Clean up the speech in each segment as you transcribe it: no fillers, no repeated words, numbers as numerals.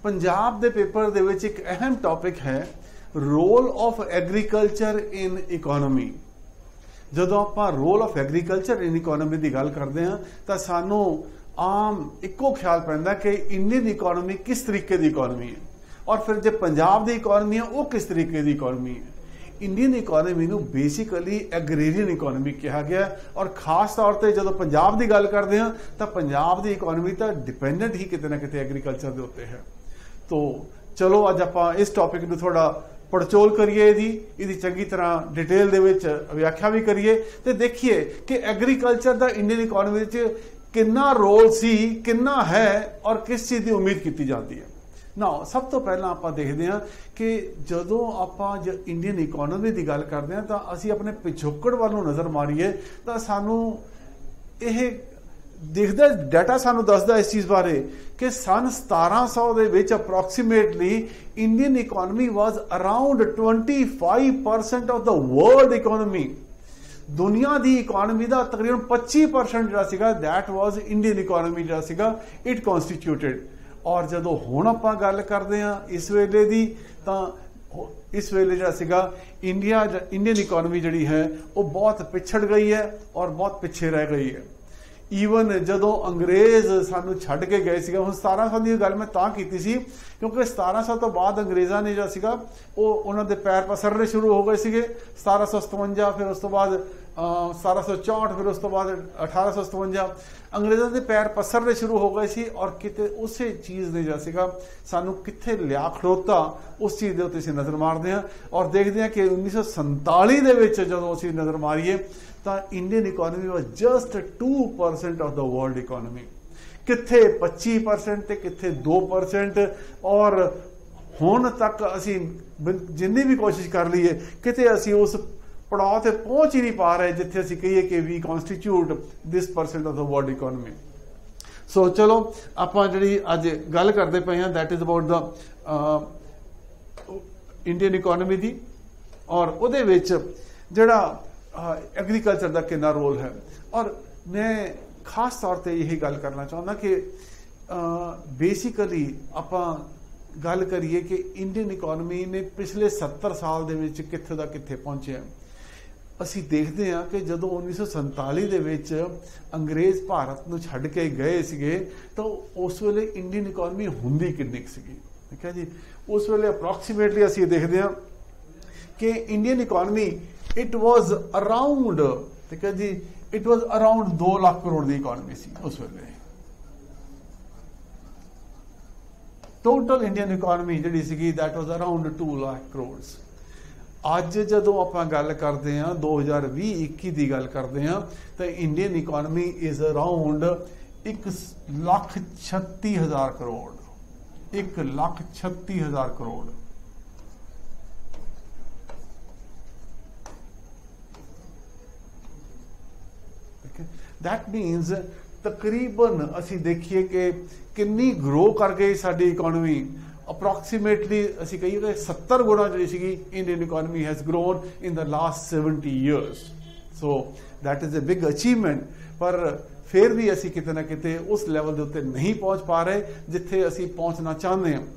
पंजाब दे paper दे विच एक अहम topic है role of agriculture in economy. जदों आपां role of agriculture in economy की गल करते हैं तो सानू आम इको ख्याल पैंदा कि इंडियन इकोनॉमी किस तरीके की इकोनॉमी है और फिर जो पंजाब की इकोनॉमी है वो किस तरीके की इकोनॉमी है। इंडियन इकोनॉमी नू बेसिकली एग्रेरियन इकोनॉमी कहा गया और खास तौर पर जो पंजाब की गल करते हैं तो पंजाब की इकोनॉमी तो डिपेंडेंट ही किते ना किते एग्रीकल्चर के उत्ते है। तो चलो अज आप इस टॉपिक नू थोड़ा पड़चोल करिए, इहदी चंगी तरह डिटेल दे विच व्याख्या भी करिए तो देखिए कि एग्रीकल्चर का इंडियन इकोनॉमी कितना रोल सी, कितना है और किस चीज़ की उम्मीद की जाती है ना। सब तो पहला आप देखते हैं कि जदों आप इंडियन इकोनॉमी की गल करते हैं तो असी अपने पिछोकड़ वालों नज़र मारीए तो सानू यह दिखता डाटा सानू दसदा इस चीज़ बारे कि सन 1700 दे विच approximately Indian economy was around 25% of the world economy. दुनिया की इकोनॉमी का तकरीबन 25% जो दैट वाज इंडियन इकोनॉमी जो इट कॉन्स्टिट्यूटेड। और जदों हुण आपां गल करते हैं इस वेले दी तो इस वेले जो इंडियन इकोनॉमी जी है वो बहुत पिछड़ गई है और बहुत पिछे रह गई है। ईवन जदों अंग्रेज सानू छड्ड के गए सी, हुण 1700 की गल मैं तां कीती सी क्योंकि 1700 तो बाद अंग्रेज़ों ने जो सीगा वो उन्होंने पैर पसरने शुरू हो गए थे। 1757 फिर उस तो बाद 1764 फिर उस तो बाद 1857 अंग्रेज़ों के पैर पसरने शुरू हो गए सी और किते उस चीज़ ने जो सीगा सानू कित्थे लिया खड़ोता उस चीज़ के उत्ते असीं नज़र मारते हैं और देखते हैं कि 1947 दे विच जदों असीं नज़र मारीए तो Indian economy was just 2% of the world economy. कित्थे 25% ते कित्थे 2% और हुण तक असी जिन्नी भी कोशिश कर लीए किते असी उस पड़ाव ते पहुंच ही नहीं पा रहे जिथे असी कहिए कि we constitute this % of the world economy. So चलो आपां जिहड़ी अज गल करते पे हैं that is about the Indian economy दी और उहदे विच जिहड़ा एग्रीकल्चर का कितना रोल है। और मैं खास तौर पर यही गल करना चाहता कि बेसिकली आप गल करिए कि इंडियन इकोनॉमी ने पिछले 70 साल दे विच कित्थे दा कित्थे पहुंचे। असी देखते हैं कि जदों 1947 दे विच अंग्रेज भारत नूं छड्ड के गए सीगे तो उस वेले इंडियन इकोनॉमी हुंदी किन्नी सीगी, ठीक है जी। उस वेले अप्रोक्सीमेटली असी देखते हैं कि Indian economy it was around, ठीक है जी, it was around 2 lakh crore की इकोनॉमी सी उस वेले। टोटल इंडियन इकोनॉमी जी सी that was around 2 lakh crore. अज जदों आप गल करते हैं 2020-21 की गल करते हैं तो Indian economy is around 1,36,000 crore, 1,36,000 crore. That मीनस तकरीबन असी देखिए कि किन्नी ग्रो कर गई साडी इकोनॉमी। अप्रोक्सीमेटली असी कहिए कि 70 गुणा जी सी Indian economy has grown in the last 70 years. So that is a big achievement. पर फिर भी असी किते ना किते उस लैवल के उत्ते नहीं पहुँच पा रहे जिथे असी पहुँचना चाहते हैं।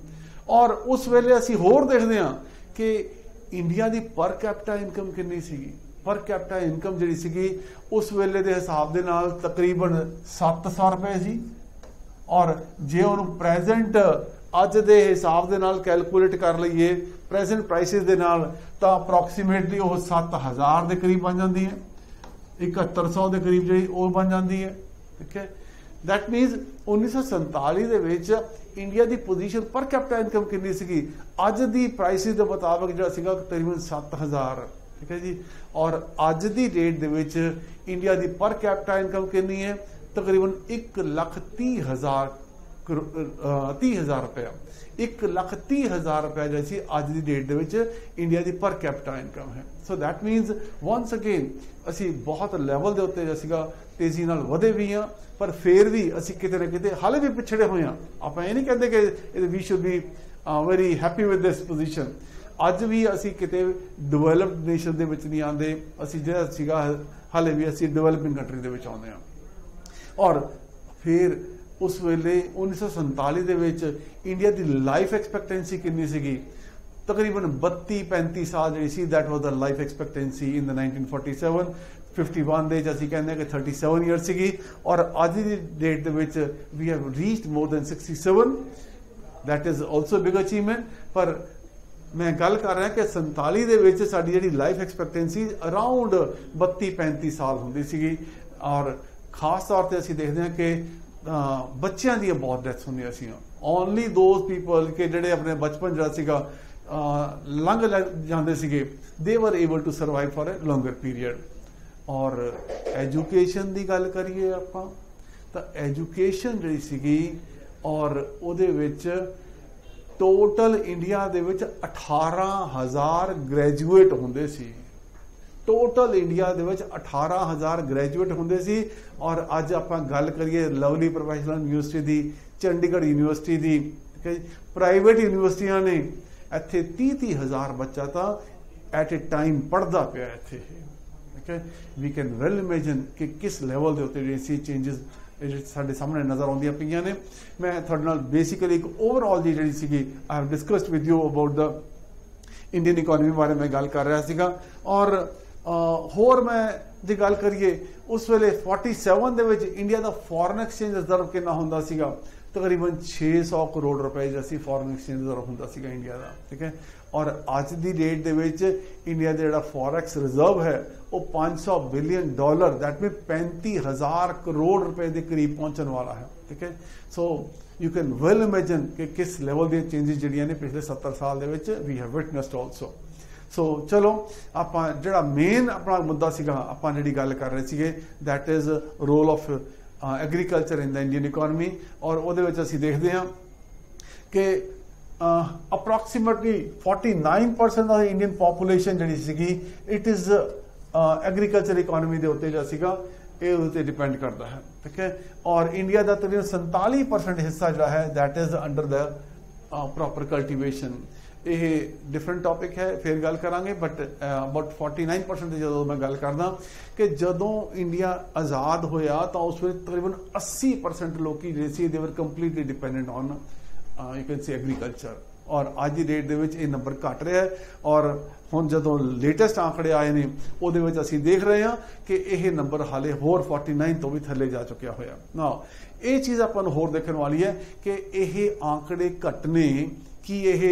और उस वेले असी होर देखते हैं कि इंडिया की पर कैपिटा इनकम कितनी सीगी। पर कैपिटा इनकम जी सी उस वेले के हिसाब के नाल तकरीबन 700 रुपए सी और जे उन्होंने प्रेजेंट अज के हिसाब के नाल कैलकुलेट कर लीए प्रेजेंट प्राइसिस के नाल तो अप्रोक्सीमेटली वो 7,000 के करीब बन जाती है, 7100 के करीब जी वो बन जाती है, ठीक है। दैट मीनस 1947 दे विच इंडिया की पोजीशन पर कैपिटा इनकम कितनी सी अज की प्राइसिस के मुताबिक जो सीगा तकरीबन 7,000, ठीक है जी। और अज की डेट दे विच इंडिया की पर कैपिटा इनकम कितनी है तकरीबन 1,30,000 रुपया, 1,30,000 रुपया जैसी अज की डेट दे विच इंडिया की पर कैपिटा इनकम है। So that means once again असी बहुत लैवल के उत्ते जो तेजी नाल वधे भी हाँ पर फिर भी असी किते ना किते हाले भी पिछड़े हुए हाँ। आप ये नहीं कहते कि we should be very happy with this position. अज भी असी किते डिवेलप्ड नेशन दे विच नहीं आंदे, असी जिहड़ा सीगा हाले भी असी डिवेलपिंग कंट्री दे विच आउंदे हां। और फिर उस वेले 1947 ਦੇ ਵਿੱਚ ਇੰਡੀਆ ਦੀ ਲਾਈਫ ਐਕਸਪੈਕਟੈਂਸੀ ਕਿੰਨੀ ਸੀਗੀ? ਤਕਰੀਬਨ 32-35 ਸਾਲ ਜਿਹੜੀ ਸੀ, that was the life expectancy in the 1947. 51 ਦੇ ਅਸੀਂ ਕਹਿੰਦੇ ਕਿ 37 ਇਅਰਸ ਸੀਗੀ, ਔਰ ਅੱਜ ਦੀ ਡੇਟ ਦੇ ਵਿੱਚ we have reached more than 67. that is also a big achievement. ਪਰ ਮੈਂ ਗੱਲ ਕਰ ਰਿਹਾ ਕਿ 47 ਦੇ ਵਿੱਚ ਸਾਡੀ ਜਿਹੜੀ ਲਾਈਫ ਐਕਸਪੈਕਟੈਂਸੀ ਅਰਾਊਂਡ 32-35 ਸਾਲ ਹੁੰਦੀ ਸੀਗੀ, ਔਰ ਖਾਸ ਤੌਰ ਤੇ ਅਸੀਂ ਦੇਖਦੇ ਹਾਂ ਕਿ ਬੱਚਿਆਂ ਦੀਆਂ ਬਹੁਤ ਡੈਥਸ ਹੁੰਦੀਆਂ ਸੀ। ਓਨਲੀ ਦੋਜ਼ ਪੀਪਲ ਕਿ ਜਿਹੜੇ ਆਪਣੇ ਬਚਪਨ ਜਿਹੜਾ ਸੀਗਾ ਲੰਘ ਜਾਂਦੇ ਸੀਗੇ, they were able to survive for a longer period. ਔਰ ਐਜੂਕੇਸ਼ਨ ਦੀ ਗੱਲ ਕਰੀਏ ਆਪਾਂ ਤਾਂ ਐਜੂਕੇਸ਼ਨ ਜਿਹੜੀ ਸੀਗੀ, ਔਰ ਉਹਦੇ ਵਿੱਚ ਟੋਟਲ ਇੰਡੀਆ ਦੇ ਵਿੱਚ 18,000 ਗ੍ਰੈਜੂਏਟ ਹੁੰਦੇ ਸੀ। ਟੋਟਲ ਇੰਡੀਆ ਦੇ ਵਿੱਚ 18,000 ਗ੍ਰੈਜੂਏਟ ਹੁੰਦੇ ਸੀ। ਔਰ ਅੱਜ ਆਪਾਂ ਗੱਲ ਕਰੀਏ ਲਵਲੀ ਪ੍ਰੋਫੈਸ਼ਨਲ ਯੂਨੀਵਰਸਿਟੀ ਦੀ, ਚੰਡੀਗੜ੍ਹ ਯੂਨੀਵਰਸਿਟੀ ਦੀ, ਪ੍ਰਾਈਵੇਟ ਯੂਨੀਵਰਸਿਟੀਆਂ ਨੇ, ਇੱਥੇ 30,000 ਬੱਚਾ ਤਾਂ ਐਟ ਏ ਟਾਈਮ ਪੜ੍ਹਦਾ ਪਿਆ ਇੱਥੇ। ਠੀਕ ਹੈ, ਵੀ ਕੈਨ ਵੈਲ ਇਮੇਜਿਨ ਕਿ ਕਿਸ ਲੈਵਲ ਦੇ ਉੱਤੇ ਜਿਹੜੀ ਚੇਂਜਸ ਸਾਡੇ ਸਾਹਮਣੇ ਨਜ਼ਰ ਆਉਂਦੀਆਂ ਪਈਆਂ ਨੇ। ਮੈਂ ਤੁਹਾਡੇ ਨਾਲ ਬੇਸਿਕਲੀ ਇੱਕ ਓਵਰਆਲ ਦੀ ਜਿਹੜੀ ਸੀਗੀ I have discussed with you about the Indian economy ਬਾਰੇ ਮੈਂ ਗੱਲ ਕਰ ਰਿਹਾ ਸੀਗਾ। ਔਰ ਹੋਰ ਮੈਂ ਜੇ ਗੱਲ ਕਰੀਏ ਉਸ ਵੇਲੇ 47 ਦੇ ਵਿੱਚ ਇੰਡੀਆ ਦਾ ਫੋਰਨ ਐਕਸਚੇਂਜ ਰਿਜ਼ਰਵ ਕਿੰਨਾ ਹੁੰਦਾ ਸੀਗਾ? ਤਕਰੀਬਨ 600 ਕਰੋੜ ਰੁਪਏ ਜਿਹੜਾ ਸੀ ਫੋਰਨ ਐਕਸਚੇਂਜ ਰਿਜ਼ਰਵ ਹੁੰਦਾ ਸੀਗਾ ਇੰਡੀਆ ਦਾ। ਠੀਕ ਹੈ, ਔਰ ਅੱਜ ਦੀ ਡੇਟ ਦੇ ਵਿੱਚ ਇੰਡੀਆ ਦਾ ਜਿਹੜਾ ਫੋਰੈਕਸ ਰਿਜ਼ਰਵ ਹੈ ਉਹ $500 ਬਿਲੀਅਨ, ਦੈਟ ਮੀਨ 35,000 ਕਰੋੜ ਰੁਪਏ ਦੇ ਕਰੀਬ ਪਹੁੰਚਣ ਵਾਲਾ ਹੈ। ਠੀਕ ਹੈ, so you can well imagine ਕਿ ਕਿਸ ਲੈਵਲ ਦੀਆਂ ਚੇਂਜਸ ਜਿਹੜੀਆਂ ਨੇ ਪਿਛਲੇ 70 ਸਾਲ ਦੇ ਵਿੱਚ ਵੀ ਹੈਵ ਵਿਟਨੈਸਡ ਆਲਸੋ। ਸੋ ਚਲੋ ਆਪਾਂ ਜਿਹੜਾ ਮੇਨ ਆਪਣਾ ਮੁੱਦਾ ਸੀਗਾ, ਆਪਾਂ ਜਿਹੜੀ ਗੱਲ ਕਰ ਰਹੇ ਸੀਗੇ, that is role of agriculture in the Indian economy. ਔਰ ਉਹਦੇ ਵਿੱਚ ਅਸੀਂ ਦੇਖਦੇ ਹਾਂ ਕਿ ਅਪਰੋਕਸੀਮੇਟਲੀ 49% ਆਫ ਇੰਡੀਅਨ ਪੋਪੂਲੇਸ਼ਨ ਜਿਹੜੀ ਸੀਗੀ ਇਟ ਇਜ਼ ਐਗਰੀਕਲਚਰ ਇਕੋਨਮੀ ਦੇ ਉੱਤੇ ਜਿਹੜਾ ਸੀਗਾ ਇਹ ਉਹਦੇ ਤੇ ਡਿਪੈਂਡ ਕਰਦਾ ਹੈ। ਠੀਕ ਹੈ, ਔਰ ਇੰਡੀਆ ਦਾ ਤਕਰੀਬਨ 47% ਹਿੱਸਾ ਜਿਹੜਾ ਹੈ that is under the proper cultivation. ਇਹ ਡਿਫਰੈਂਟ ਟੌਪਿਕ ਹੈ, ਫਿਰ ਗੱਲ ਕਰਾਂਗੇ। ਬਟ ਅਬਾਊਟ 49% ਦੀ ਜਦੋਂ ਮੈਂ ਗੱਲ ਕਰਦਾ ਕਿ ਜਦੋਂ ਇੰਡੀਆ ਆਜ਼ਾਦ ਹੋਇਆ ਤਾਂ ਉਸ ਵੇਲੇ ਤਕਰੀਬਨ 80% ਲੋਕੀ ਜਿਹੜੇ ਸੀ ਦੇ ਵਰ completely dependent on you can say agriculture. ਔਰ ਅੱਜ ਦੀ ਡੇਟ ਦੇ ਵਿੱਚ ਇਹ ਨੰਬਰ ਘਟ ਰਿਹਾ ਹੈ। ਔਰ ਹੁਣ ਜਦੋਂ ਲੇਟੈਸਟ ਆંકੜੇ ਆਏ ਨੇ ਉਹਦੇ ਵਿੱਚ ਅਸੀਂ ਦੇਖ ਰਹੇ ਹਾਂ ਕਿ ਇਹ ਨੰਬਰ ਹਾਲੇ ਹੋਰ 49 ਤੋਂ ਵੀ ਥੱਲੇ ਜਾ ਚੁੱਕਿਆ ਹੋਇਆ। ਨਾ ਇਹ ਚੀਜ਼ ਆਪਾਂ ਨੂੰ ਹੋਰ ਦੇਖਣ ਵਾਲੀ ਹੈ ਕਿ ਇਹ ਆંકੜੇ ਘਟਨੇ ਕਿ ਇਹ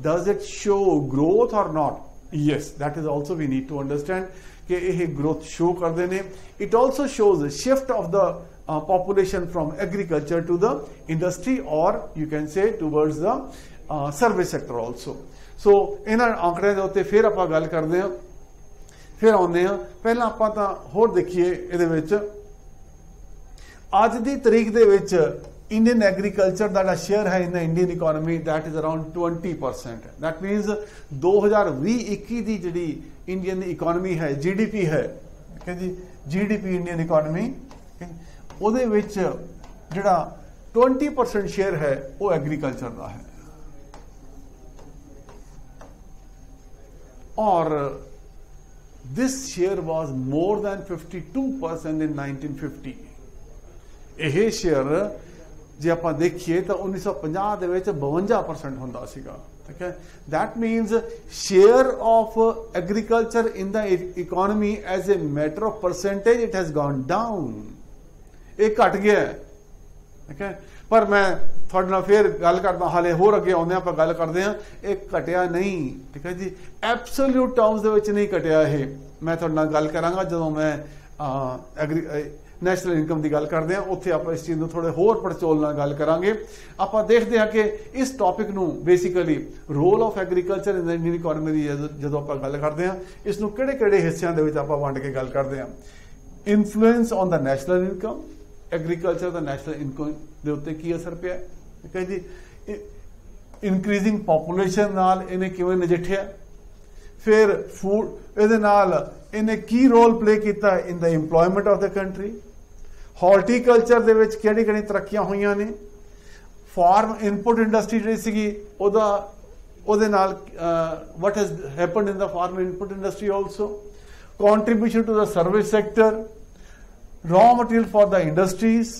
does it show growth or not? Yes, that is also we need to understand कि ਇਹ growth show ਕਰਦੇ ਨੇ। It also shows a shift of the population from agriculture to the industry or you can say towards the service sector also. So ਇਹਨਾਂ ਆંકੜਿਆਂ ਦੇ ਉੱਤੇ ਫਿਰ ਆਪਾਂ ਗੱਲ ਕਰਦੇ ਹਾਂ, ਫਿਰ ਆਉਂਦੇ ਹਾਂ। ਪਹਿਲਾਂ ਆਪਾਂ ਤਾਂ ਹੋਰ ਦੇਖੀਏ ਇਹਦੇ ਵਿੱਚ ਅੱਜ ਦੀ ਤਰੀਕ ਦੇ ਵਿੱਚ Indian agriculture ਦਾ ਜਿਹੜਾ ਸ਼ੇਅਰ ਹੈ in the Indian economy that is around 20%. That means 2020-21 ਦੀ ਜਿਹੜੀ ਇੰਡੀਅਨ ਇਕੋਨਮੀ ਹੈ, GDP ਹੈ, ਠੀਕ ਹੈ ਜੀ, GDP ਇੰਡੀਅਨ ਇਕੋਨਮੀ, ਉਹਦੇ ਵਿੱਚ ਜਿਹੜਾ 20% ਸ਼ੇਅਰ ਹੈ ਉਹ ਐਗਰੀਕਲਚਰ ਦਾ ਹੈ। ਔਰ this share was more than 52% in 1950. ਇਹ ਸ਼ੇਅਰ ਜੇ ਆਪਾਂ ਦੇਖੀਏ ਤਾਂ 1950 ਦੇ ਵਿੱਚ 52% ਹੁੰਦਾ ਸੀਗਾ। ਠੀਕ ਹੈ, that means share of agriculture in the economy as a matter of percentage it has gone down. ਇਹ ਘਟ ਗਿਆ ਹੈ। ਠੀਕ ਹੈ, ਪਰ ਮੈਂ ਤੁਹਾਡੇ ਨਾਲ ਫਿਰ ਗੱਲ ਕਰਦਾ, ਹਾਲੇ ਹੋਰ ਅੱਗੇ ਆਉਂਦੇ ਆਪਾਂ ਗੱਲ ਕਰਦੇ ਹਾਂ, ਇਹ ਘਟਿਆ ਨਹੀਂ। ਠੀਕ ਹੈ ਜੀ, ਐਬਸੋਲਿਊਟ ਟਰਮਸ ਦੇ ਵਿੱਚ ਨਹੀਂ ਘਟਿਆ। ਇਹ ਮੈਂ ਤੁਹਾਡੇ ਨਾਲ ਗੱਲ ਕਰਾਂਗਾ ਜਦੋਂ ਮੈਂ ਨੈਸ਼ਨਲ ਇਨਕਮ ਦੀ ਗੱਲ ਕਰਦੇ ਹਾਂ, ਉੱਥੇ ਆਪਾਂ ਇਸ ਚੀਜ਼ ਨੂੰ ਥੋੜੇ ਹੋਰ ਪੜਚੋਲ ਨਾਲ ਗੱਲ ਕਰਾਂਗੇ। ਆਪਾਂ ਦੇਖਦੇ ਹਾਂ ਕਿ ਇਸ ਟੌਪਿਕ ਨੂੰ basically role of agriculture in the Indian economy ਦੀ ਜਦੋਂ ਆਪਾਂ ਗੱਲ ਕਰਦੇ ਹਾਂ, ਇਸ ਨੂੰ ਕਿਹੜੇ ਹਿੱਸਿਆਂ ਦੇ ਵਿੱਚ ਆਪਾਂ ਵੰਡ ਕੇ ਗੱਲ ਕਰਦੇ ਹਾਂ। Influence on the national income, agriculture the national income ਦੇ ਉੱਤੇ ਕੀ ਅਸਰ ਪਿਆ। ਠੀਕ ਹੈ ਜੀ, ਇਨਕਰੀਜ਼ਿੰਗ ਪੋਪੂਲੇਸ਼ਨ ਨਾਲ ਇਹਨੇ ਕਿਵੇਂ ਨਜਿੱਠਿਆ। ਫਿਰ ਫੂਡ ਇਹਦੇ ਨਾਲ ਇਹਨੇ ਕੀ ਰੋਲ ਪਲੇ ਕੀਤਾ in the employment of the country. Horticulture ਦੇ ਵਿੱਚ ਕਿਹੜੀ ਤਰੱਕੀਆਂ ਹੋਈਆਂ ਨੇ। ਫਾਰਮ ਇਨਪੁਟ ਇੰਡਸਟਰੀ ਜਿਹੜੀ ਸੀਗੀ ਉਹਦੇ ਨਾਲ what has happened in the farm input industry also. Contribution to the service sector, raw material for the industries,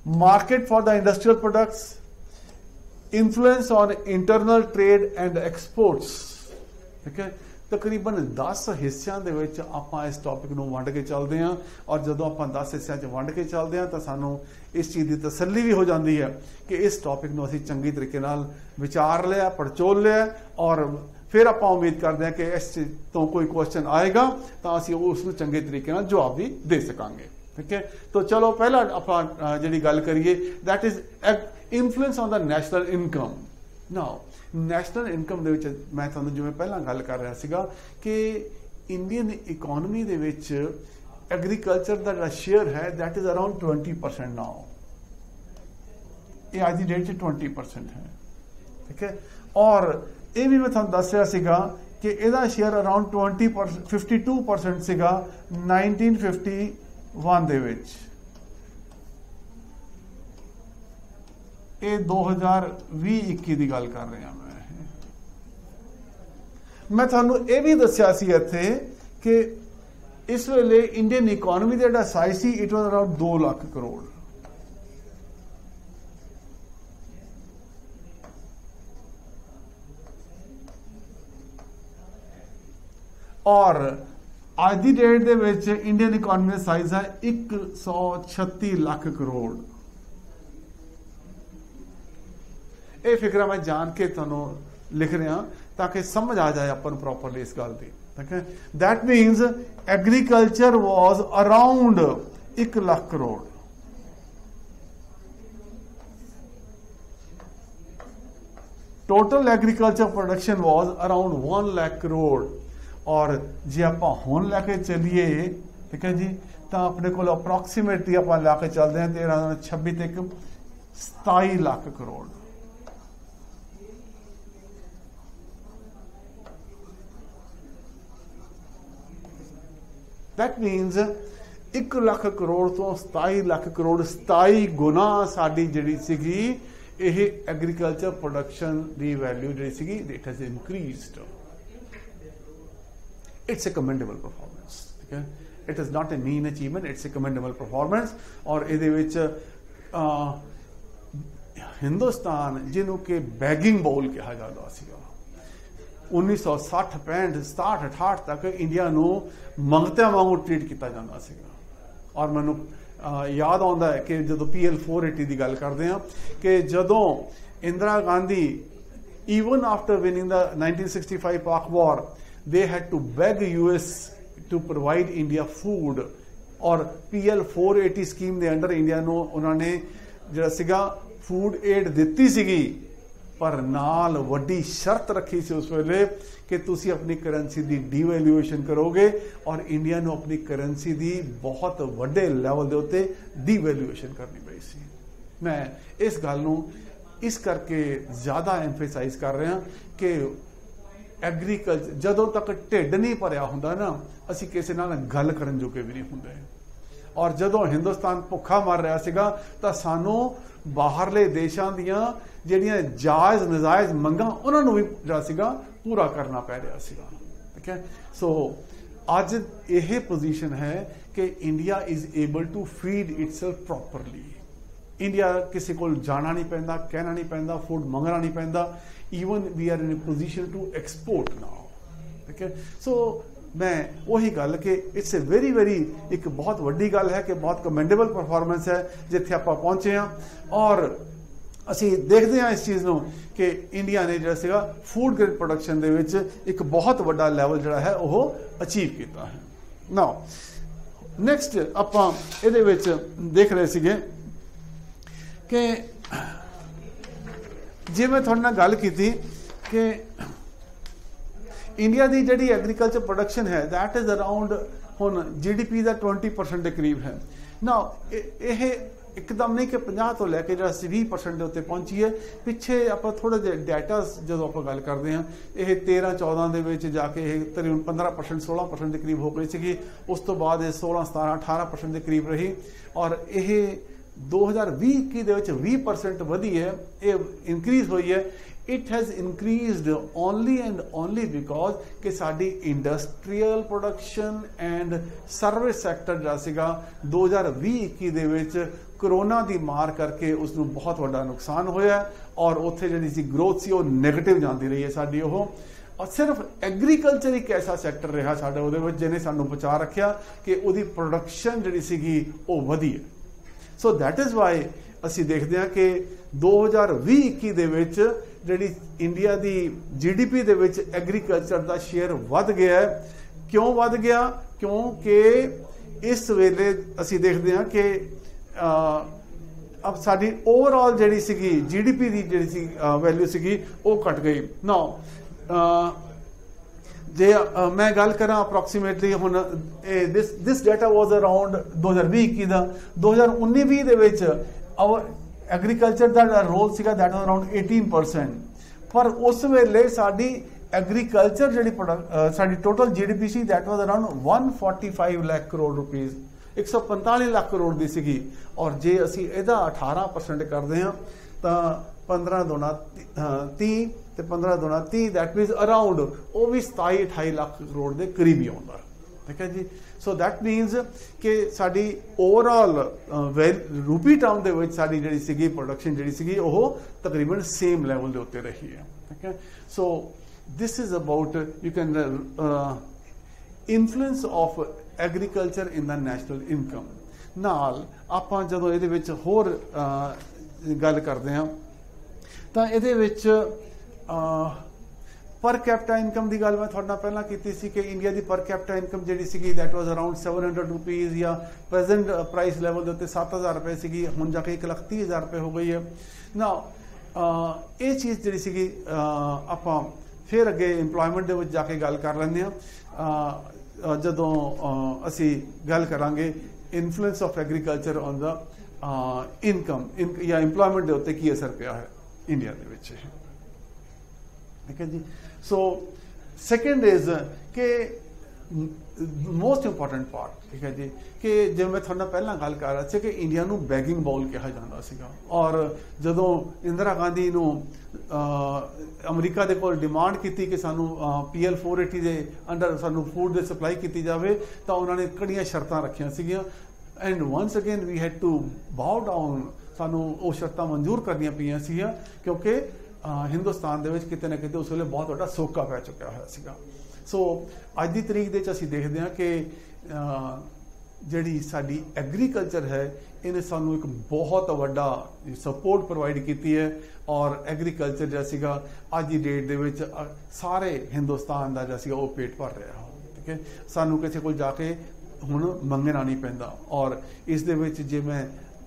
market for the industrial products, influence on internal trade and exports। ठीक है, तकरीबन 10 हिस्सों ਦੇ ਵਿੱਚ ਆਪਾਂ ਇਸ ਟੌਪਿਕ ਨੂੰ ਵੰਡ ਕੇ ਚੱਲਦੇ ਹਾਂ ਔਰ ਜਦੋਂ ਆਪਾਂ 10 ਹਿੱਸਿਆਂ 'ਚ ਵੰਡ ਕੇ ਚੱਲਦੇ ਹਾਂ ਤਾਂ ਸਾਨੂੰ ਇਸ ਚੀਜ਼ ਦੀ ਤਸੱਲੀ ਵੀ ਹੋ ਜਾਂਦੀ ਹੈ ਕਿ ਇਸ ਟੌਪਿਕ ਨੂੰ ਅਸੀਂ ਚੰਗੀ ਤਰੀਕੇ ਨਾਲ ਵਿਚਾਰ ਲਿਆ, ਪੜਚੋਲ ਲਿਆ ਔਰ ਫਿਰ ਆਪਾਂ ਉਮੀਦ ਕਰਦੇ ਹਾਂ ਕਿ ਇਸ ਤੋਂ ਕੋਈ ਕੁਐਸਚਨ ਆਏਗਾ ਤਾਂ ਅਸੀਂ ਉਸ ਨੂੰ ਚੰਗੇ ਤਰੀਕੇ ਨਾਲ ਜਵਾਬ ਵੀ ਦੇ ਸਕਾਂਗੇ। ਠੀਕ ਹੈ, ਤਾਂ ਚਲੋ ਪਹਿਲਾਂ ਆਪਾਂ ਜਿਹੜੀ ਗੱਲ ਕਰੀਏ that is influence on the national income. Now national income ਦੇ ਵਿੱਚ ਮੈਂ ਤੁਹਾਨੂੰ ਜਿਵੇਂ ਪਹਿਲਾਂ ਗੱਲ ਕਰ ਰਿਹਾ ਸੀਗਾ ਕਿ ਇੰਡੀਅਨ ਇਕੋਨਮੀ ਦੇ ਵਿੱਚ ਐਗਰੀਕਲਚਰ ਦਾ ਜਿਹੜਾ ਸ਼ੇਅਰ ਹੈ ਦੈਟ ਇਜ਼ ਅਰਾਊਂਡ 20% ਨਾਓ। ਇਹ ਅੱਜ ਦੀ ਡੇਟ 'ਚ 20% ਹੈ। ਠੀਕ ਹੈ, ਔਰ ਇਹ ਵੀ ਮੈਂ ਤੁਹਾਨੂੰ ਦੱਸ ਰਿਹਾ ਸੀਗਾ ਕਿ ਇਹਦਾ ਸ਼ੇਅਰ ਅਰਾਊਂਡ 52% ਸੀਗਾ 1951 ਦੇ ਵਿੱਚ। ਇਹ 2020-21 ਦੀ ਗੱਲ ਕਰ ਰਿਹਾ ਮੈਂ ਤੁਹਾਨੂੰ ਇਹ ਵੀ ਦੱਸਿਆ ਸੀ ਇੱਥੇ ਕਿ ਇਸ ਵੇਲੇ ਇੰਡੀਅਨ ਇਕੋਨਮੀ ਦਾ ਜਿਹੜਾ size C it was around 2 lakh crore. ਔਰ ਅੱਜ ਦੀ ਡੇਟ ਦੇ ਵਿੱਚ ਇੰਡੀਅਨ ਇਕੋਨਮੀ ਦਾ ਸਾਈਜ਼ ਹੈ 136 ਲੱਖ ਕਰੋੜ। ਇਹ ਫਿਗਰਾਂ ਮੈਂ ਜਾਣ ਕੇ ਤੁਹਾਨੂੰ ਲਿਖ ਰਿਹਾ ਤਾਂ ਕਿ ਸਮਝ ਆ ਜਾਏ ਆਪਾਂ ਨੂੰ ਪ੍ਰੋਪਰਲੀ ਇਸ ਗੱਲ ਦੀ। ਠੀਕ ਹੈ, that means agriculture was around 1 lakh crore. Total agriculture production was around 1 lakh crore. ਔਰ ਜੇ ਆਪਾਂ ਹੁਣ ਲੈ ਕੇ ਚੱਲੀਏ ਠੀਕ ਹੈ ਜੀ ਤਾਂ ਆਪਣੇ ਕੋਲ ਅਪਰੋਕਸੀਮੇਟਲੀ ਆਪਾਂ ਲੈ ਕੇ ਚੱਲਦੇ ਹਾਂ 1326 ਤੇ 27 ਲੱਖ ਕਰੋੜ। That means 1 ਲੱਖ ਕਰੋੜ ਤੋਂ 27 ਲੱਖ ਕਰੋੜ 27 ਗੁਣਾ ਸਾਡੀ ਜਿਹੜੀ ਸੀਗੀ ਇਹ ਐਗਰੀਕਲਚਰ ਪ੍ਰੋਡਕਸ਼ਨ ਦੀ ਵੈਲਿਊ ਜਿਹੜੀ ਸੀਗੀ it has increased. It's a commendable performance. ਠੀਕ ਹੈ, it is not a mean achievement, it's a commendable performance. ਔਰ ਇਹਦੇ ਵਿੱਚ ਹਿੰਦੁਸਤਾਨ ਜਿਹਨੂੰ ਕਿ ਬੈਗਿੰਗ ਬਾਊਲ ਕਿਹਾ ਜਾਂਦਾ ਸੀਗਾ 1960 65 67 68 ਤੱਕ ਇੰਡੀਆ ਨੂੰ ਮੰਗਤਿਆਂ ਵਾਂਗੂ ਟ੍ਰੀਟ ਕੀਤਾ ਜਾਂਦਾ ਸੀਗਾ। ਔਰ ਮੈਨੂੰ ਯਾਦ ਆਉਂਦਾ ਹੈ ਕਿ ਜਦੋਂ PL 480 ਦੀ ਗੱਲ ਕਰਦੇ ਹਾਂ ਕਿ ਜਦੋਂ Indira Gandhi even after winning the 1965 Pak war they had to beg US to provide India food ਔਰ PL 480 ਸਕੀਮ ਦੇ ਅੰਡਰ ਇੰਡੀਆ ਨੂੰ ਉਹਨਾਂ ਨੇ ਜਿਹੜਾ ਸੀਗਾ ਫੂਡ ਏਡ ਦਿੱਤੀ ਸੀਗੀ ਪਰ ਨਾਲ ਵੱਡੀ ਸ਼ਰਤ ਰੱਖੀ ਸੀ ਉਸ ਵੇਲੇ ਕਿ ਤੁਸੀਂ ਆਪਣੀ ਕਰੰਸੀ ਦੀ ਡੀਵੈਲੂਏਸ਼ਨ ਕਰੋਗੇ ਔਰ ਇੰਡੀਆ ਨੂੰ ਆਪਣੀ ਕਰੰਸੀ ਦੀ ਬਹੁਤ ਵੱਡੇ ਲੈਵਲ ਦੇ ਉੱਤੇ ਡੀਵੈਲੂਏਸ਼ਨ ਕਰਨੀ ਪਈ ਸੀ। ਮੈਂ ਇਸ ਗੱਲ ਨੂੰ ਇਸ ਕਰਕੇ ਜ਼ਿਆਦਾ ਐਮਫੇਸਾਈਜ਼ ਕਰ ਰਿਹਾ ਕਿ ਐਗਰੀਕਲਚਰ ਜਦੋਂ ਤੱਕ ਢਿੱਡ ਨਹੀਂ ਭਰਿਆ ਹੁੰਦਾ ਨਾ ਅਸੀਂ ਕਿਸੇ ਨਾਲ ਗੱਲ ਕਰਨ ਜੋਗੇ ਵੀ ਨਹੀਂ ਹੁੰਦੇ। ਔਰ ਜਦੋਂ ਹਿੰਦੁਸਤਾਨ ਭੁੱਖਾ ਮਰ ਰਿਹਾ ਸੀਗਾ ਤਾਂ ਸਾਨੂੰ ਬਾਹਰਲੇ ਦੇਸ਼ਾਂ ਦੀਆਂ ਜਿਹੜੀਆਂ ਜਾਇਜ਼ ਨਜਾਇਜ਼ ਮੰਗਾਂ ਉਹਨਾਂ ਨੂੰ ਵੀ ਜਿਹੜਾ ਸੀਗਾ ਪੂਰਾ ਕਰਨਾ ਪੈ ਰਿਹਾ ਸੀਗਾ। ਠੀਕ ਹੈ, ਸੋ ਅੱਜ ਇਹ ਪੋਜੀਸ਼ਨ ਹੈ ਕਿ India is able to feed itself properly. India ਕਿਸੇ ਕੋਲ ਜਾਣਾ ਨਹੀਂ ਪੈਂਦਾ, ਕਹਿਣਾ ਨਹੀਂ ਪੈਂਦਾ, ਫੂਡ ਮੰਗਣਾ ਨਹੀਂ ਪੈਂਦਾ। Even we are in a position to export now. ਠੀਕ ਹੈ, ਸੋ ਮੈਂ ਉਹੀ ਗੱਲ ਕਿ ਇਟਸ ਅ ਵੈਰੀ ਵੈਰੀ ਇੱਕ ਬਹੁਤ ਵੱਡੀ ਗੱਲ ਹੈ ਕਿ ਬਹੁਤ ਕਮੈਂਡੇਬਲ ਪਰਫਾਰਮੈਂਸ ਹੈ ਜਿੱਥੇ ਆਪਾਂ ਪਹੁੰਚੇ ਹਾਂ। ਔਰ ਅਸੀਂ ਦੇਖਦੇ ਹਾਂ ਇਸ ਚੀਜ਼ ਨੂੰ ਕਿ ਇੰਡੀਆ ਨੇ ਜਿਹੜਾ ਸੀਗਾ ਫੂਡ ਗ੍ਰੇਡ ਪ੍ਰੋਡਕਸ਼ਨ ਦੇ ਵਿੱਚ ਇੱਕ ਬਹੁਤ ਵੱਡਾ ਲੈਵਲ ਜਿਹੜਾ ਹੈ ਉਹ ਅਚੀਵ ਕੀਤਾ ਹੈ। ਨਾਓ ਨੈਕਸਟ ਆਪਾਂ ਇਹਦੇ ਵਿੱਚ ਦੇਖ ਰਹੇ ਸੀਗੇ ਕਿ ਜੇ ਮੈਂ ਤੁਹਾਡੇ ਨਾਲ ਗੱਲ ਕੀਤੀ ਕਿ ਇੰਡੀਆ ਦੀ ਜਿਹੜੀ ਐਗਰੀਕਲਚਰ ਪ੍ਰੋਡਕਸ਼ਨ ਹੈ ਦੈਟ ਇਜ਼ ਅਰਾਊਂਡ ਹੁਣ GDP ਦਾ 20% ਦੇ ਕਰੀਬ ਹੈ। ਨਾ ਇਹ ਇੱਕਦਮ ਨਹੀਂ ਕਿ 50 ਤੋਂ ਲੈ ਕੇ ਜਿਹੜਾ 20% ਦੇ ਉੱਤੇ ਪਹੁੰਚੀ ਹੈ। ਪਿੱਛੇ ਆਪਾਂ ਥੋੜਾ ਜਿਹਾ ਡਾਟਾ ਜਦੋਂ ਆਪਾਂ ਗੱਲ ਕਰਦੇ ਹਾਂ ਇਹ 13-14 ਦੇ ਵਿੱਚ ਜਾ ਕੇ ਇਹ ਤਕਰੀਬਨ 15% 16% ਦੇ ਕਰੀਬ ਹੋ ਗਈ ਸੀਗੀ। ਉਸ ਤੋਂ ਬਾਅਦ ਇਹ 16-17-18% ਦੇ ਕਰੀਬ ਰਹੀ ਔਰ ਇਹ 2020-21 ਦੇ ਵਿੱਚ 20% ਵਧੀ ਹੈ, ਇਹ ਇਨਕਰੀਜ਼ ਹੋਈ ਹੈ। It has increased only and only because ਕਿ ਸਾਡੀ industrial production and service sector ਜਿਹੜਾ ਸੀਗਾ 2020-21 ਦੇ ਵਿੱਚ ਕਰੋਨਾ ਦੀ ਮਾਰ ਕਰਕੇ ਉਸ ਨੂੰ ਬਹੁਤ ਵੱਡਾ ਨੁਕਸਾਨ ਹੋਇਆ ਔਰ ਉੱਥੇ ਜਿਹੜੀ ਸੀ ਗਰੋਥ ਸੀ ਉਹ ਨੈਗੇਟਿਵ ਜਾਂਦੀ ਰਹੀ ਹੈ ਸਾਡੀ ਉਹ। ਔਰ ਸਿਰਫ ਐਗਰੀਕਲਚਰ ਇੱਕ ਐਸਾ ਸੈਕਟਰ ਰਿਹਾ ਸਾਡਾ ਉਹਦੇ ਵਿੱਚ ਜਿਹਨੇ ਸਾਨੂੰ ਬਚਾ ਰੱਖਿਆ ਕਿ ਉਹਦੀ ਪ੍ਰੋਡਕਸ਼ਨ ਜਿਹੜੀ ਸੀਗੀ ਉਹ ਵਧੀ ਹੈ। ਸੋ ਦੈਟ ਇਜ਼ ਵਾਈ ਅਸੀਂ ਦੇਖਦੇ ਹਾਂ ਕਿ 2020-21 ਦੇ ਵਿੱਚ ਜਿਹੜੀ ਇੰਡੀਆ ਦੀ GDP ਦੇ ਵਿੱਚ ਐਗਰੀਕਲਚਰ ਦਾ ਸ਼ੇਅਰ ਵੱਧ ਗਿਆ ਹੈ। ਕਿਉਂ ਵੱਧ ਗਿਆ? ਕਿਉਂਕਿ ਇਸ ਵੇਲੇ ਅਸੀਂ ਦੇਖਦੇ ਹਾਂ ਕਿ ਅਬ ਸਾਡੀ ਓਵਰਆਲ ਜਿਹੜੀ ਸੀਗੀ GDP ਦੀ ਜਿਹੜੀ ਸੀ ਵੈਲਿਊ ਸੀਗੀ ਉਹ ਘਟ ਗਈ। ਨਾਓ ਜੇ ਮੈਂ ਗੱਲ ਕਰਾਂ ਅਪਰੋਕਸੀਮੇਟਲੀ ਹੁਣ ਦਿਸ ਡਾਟਾ ਵਾਜ਼ ਅਰਾਊਂਡ 2020-21 ਦਾ। 2019-20 ਦੇ ਵਿੱਚ ਐਗਰੀਕਲਚਰ ਦਾ ਰੋਲ ਸੀਗਾ ਦੈਟ ਵਾਜ਼ ਅਰਾਊਂਡ 18%। ਪਰ ਉਸ ਵੇਲੇ ਸਾਡੀ ਐਗਰੀਕਲਚਰ ਜਿਹੜੀ ਸਾਡੀ total GDP C that was around 145 lakh crore rupees, 145 lakh crore ਦੀ ਸੀਗੀ। ਔਰ ਜੇ ਅਸੀਂ ਇਹਦਾ 18% ਕਰਦੇ ਹਾਂ ਤਾਂ 15 ਦੁਣਾ 30 ਤੇ 15 ਦੁਣਾ 30 ਦੈਟ ਮੀਨਸ ਅਰਾਊਂਡ ਉਹ ਵੀ 27-28 ਲੱਖ ਕਰੋੜ ਦੇ ਕਰੀਬ ਹੀ ਆਉਂਦਾ। ਠੀਕ ਹੈ ਜੀ। ਸੋ ਦੈਟ ਮੀਨਸ ਕਿ ਸਾਡੀ ਓਵਰਆਲ ਰੂਪੀ ਟਰਮ ਦੇ ਵਿੱਚ ਸਾਡੀ ਜਿਹੜੀ ਸੀਗੀ ਪ੍ਰੋਡਕਸ਼ਨ ਜਿਹੜੀ ਸੀਗੀ ਉਹ ਤਕਰੀਬਨ ਸੇਮ ਲੈਵਲ ਦੇ ਉੱਤੇ ਰਹੀ ਹੈ। ਠੀਕ ਹੈ। ਸੋ this is about you can influence of agriculture in the national income। ਨਾਲ ਆਪਾਂ ਜਦੋਂ ਇਹਦੇ ਵਿੱਚ ਹੋਰ ਗੱਲ ਕਰਦੇ ਹਾਂ ਤਾਂ ਇਹਦੇ ਵਿੱਚ ਪਰ ਕੈਪੀਟਾ ਇਨਕਮ ਦੀ ਗੱਲ ਮੈਂ ਤੁਹਾਡੇ ਨਾਲ ਪਹਿਲਾਂ ਕੀਤੀ ਸੀ ਕਿ ਇੰਡੀਆ ਦੀ ਪਰ ਕੈਪੀਟਾ ਇਨਕਮ ਜਿਹੜੀ ਸੀਗੀ ਦੈਟ ਵਾਜ਼ ਅਰਾਊਂਡ 700 ਰੁਪੀਜ਼ ਜਾਂ ਪ੍ਰੈਜ਼ੈਂਟ ਪ੍ਰਾਈਸ ਲੈਵਲ ਦੇ ਉੱਤੇ 7000 ਰੁਪਏ ਸੀਗੀ, ਹੁਣ ਜਾ ਕੇ 1,30,000 ਰੁਪਏ ਹੋ ਗਈ ਹੈ ਨਾ। ਇਹ ਚੀਜ਼ ਜਿਹੜੀ ਸੀਗੀ ਆਪਾਂ ਫਿਰ ਅੱਗੇ ਇੰਪਲੋਇਮੈਂਟ ਦੇ ਵਿੱਚ ਜਾ ਕੇ ਗੱਲ ਕਰ ਲੈਂਦੇ ਹਾਂ ਜਦੋਂ ਅਸੀਂ ਗੱਲ ਕਰਾਂਗੇ influence of agriculture on the income ਜਾਂ ਇੰਪਲੋਇਮੈਂਟ ਦੇ ਉੱਤੇ ਕੀ ਅਸਰ ਪਿਆ ਹੈ ਇੰਡੀਆ ਦੇ ਵਿੱਚ। ਠੀਕ ਹੈ ਜੀ। ਸੋ ਸੈਕੰਡ ਇਜ਼ ਕਿ ਮੋਸਟ ਇੰਪੋਰਟੈਂਟ ਪਾਰਟ, ਠੀਕ ਹੈ ਜੀ, ਕਿ ਜਿਵੇਂ ਮੈਂ ਤੁਹਾਡੇ ਨਾਲ ਪਹਿਲਾਂ ਗੱਲ ਕਰ ਰਿਹਾ ਸੀ ਕਿ ਇੰਡੀਆ ਨੂੰ ਬੈਗਿੰਗ ਬਾਊਲ ਕਿਹਾ ਜਾਂਦਾ ਸੀਗਾ। ਔਰ ਜਦੋਂ ਇੰਦਰਾ ਗਾਂਧੀ ਨੂੰ ਅਮਰੀਕਾ ਦੇ ਕੋਲ ਡਿਮਾਂਡ ਕੀਤੀ ਕਿ ਸਾਨੂੰ PL 480 ਦੇ ਅੰਡਰ ਸਾਨੂੰ ਫੂਡ ਦੇ ਸਪਲਾਈ ਕੀਤੀ ਜਾਵੇ ਤਾਂ ਉਹਨਾਂ ਨੇ ਕੜੀਆਂ ਸ਼ਰਤਾਂ ਰੱਖੀਆਂ ਸੀਗੀਆਂ। And once again we had to bow down, ਸਾਨੂੰ ਉਹ ਸ਼ਰਤਾਂ ਮਨਜ਼ੂਰ ਕਰਨੀਆਂ ਪਈਆਂ ਸੀਗੀਆਂ ਕਿਉਂਕਿ ਹਿੰਦੁਸਤਾਨ ਦੇ ਵਿੱਚ ਕਿਤੇ ਨਾ ਕਿਤੇ ਉਸ ਵੇਲੇ ਬਹੁਤ ਵੱਡਾ ਸੋਕਾ ਪੈ ਚੁੱਕਿਆ ਹੋਇਆ ਸੀਗਾ। ਸੋ ਅੱਜ ਦੀ ਤਰੀਕ ਦੇ ਵਿੱਚ ਅਸੀਂ ਦੇਖਦੇ ਹਾਂ ਕਿ ਜਿਹੜੀ ਸਾਡੀ ਐਗਰੀਕਲਚਰ ਹੈ ਇਹਨੇ ਸਾਨੂੰ ਇੱਕ ਬਹੁਤ ਵੱਡਾ ਸਪੋਰਟ ਪ੍ਰੋਵਾਈਡ ਕੀਤੀ ਹੈ। ਔਰ ਐਗਰੀਕਲਚਰ ਜਿਹੜਾ ਸੀਗਾ ਅੱਜ ਦੀ ਡੇਟ ਦੇ ਵਿੱਚ ਸਾਰੇ ਹਿੰਦੁਸਤਾਨ ਦਾ ਜਿਹੜਾ ਸੀਗਾ ਉਹ ਪੇਟ ਭਰ ਰਿਹਾ। ਠੀਕ ਹੈ। ਸਾਨੂੰ ਕਿਸੇ ਕੋਲ ਜਾ ਕੇ ਹੁਣ ਮੰਗਣਾ ਨਹੀਂ ਪੈਂਦਾ। ਔਰ ਇਸ ਦੇ ਵਿੱਚ ਜੇ ਮੈਂ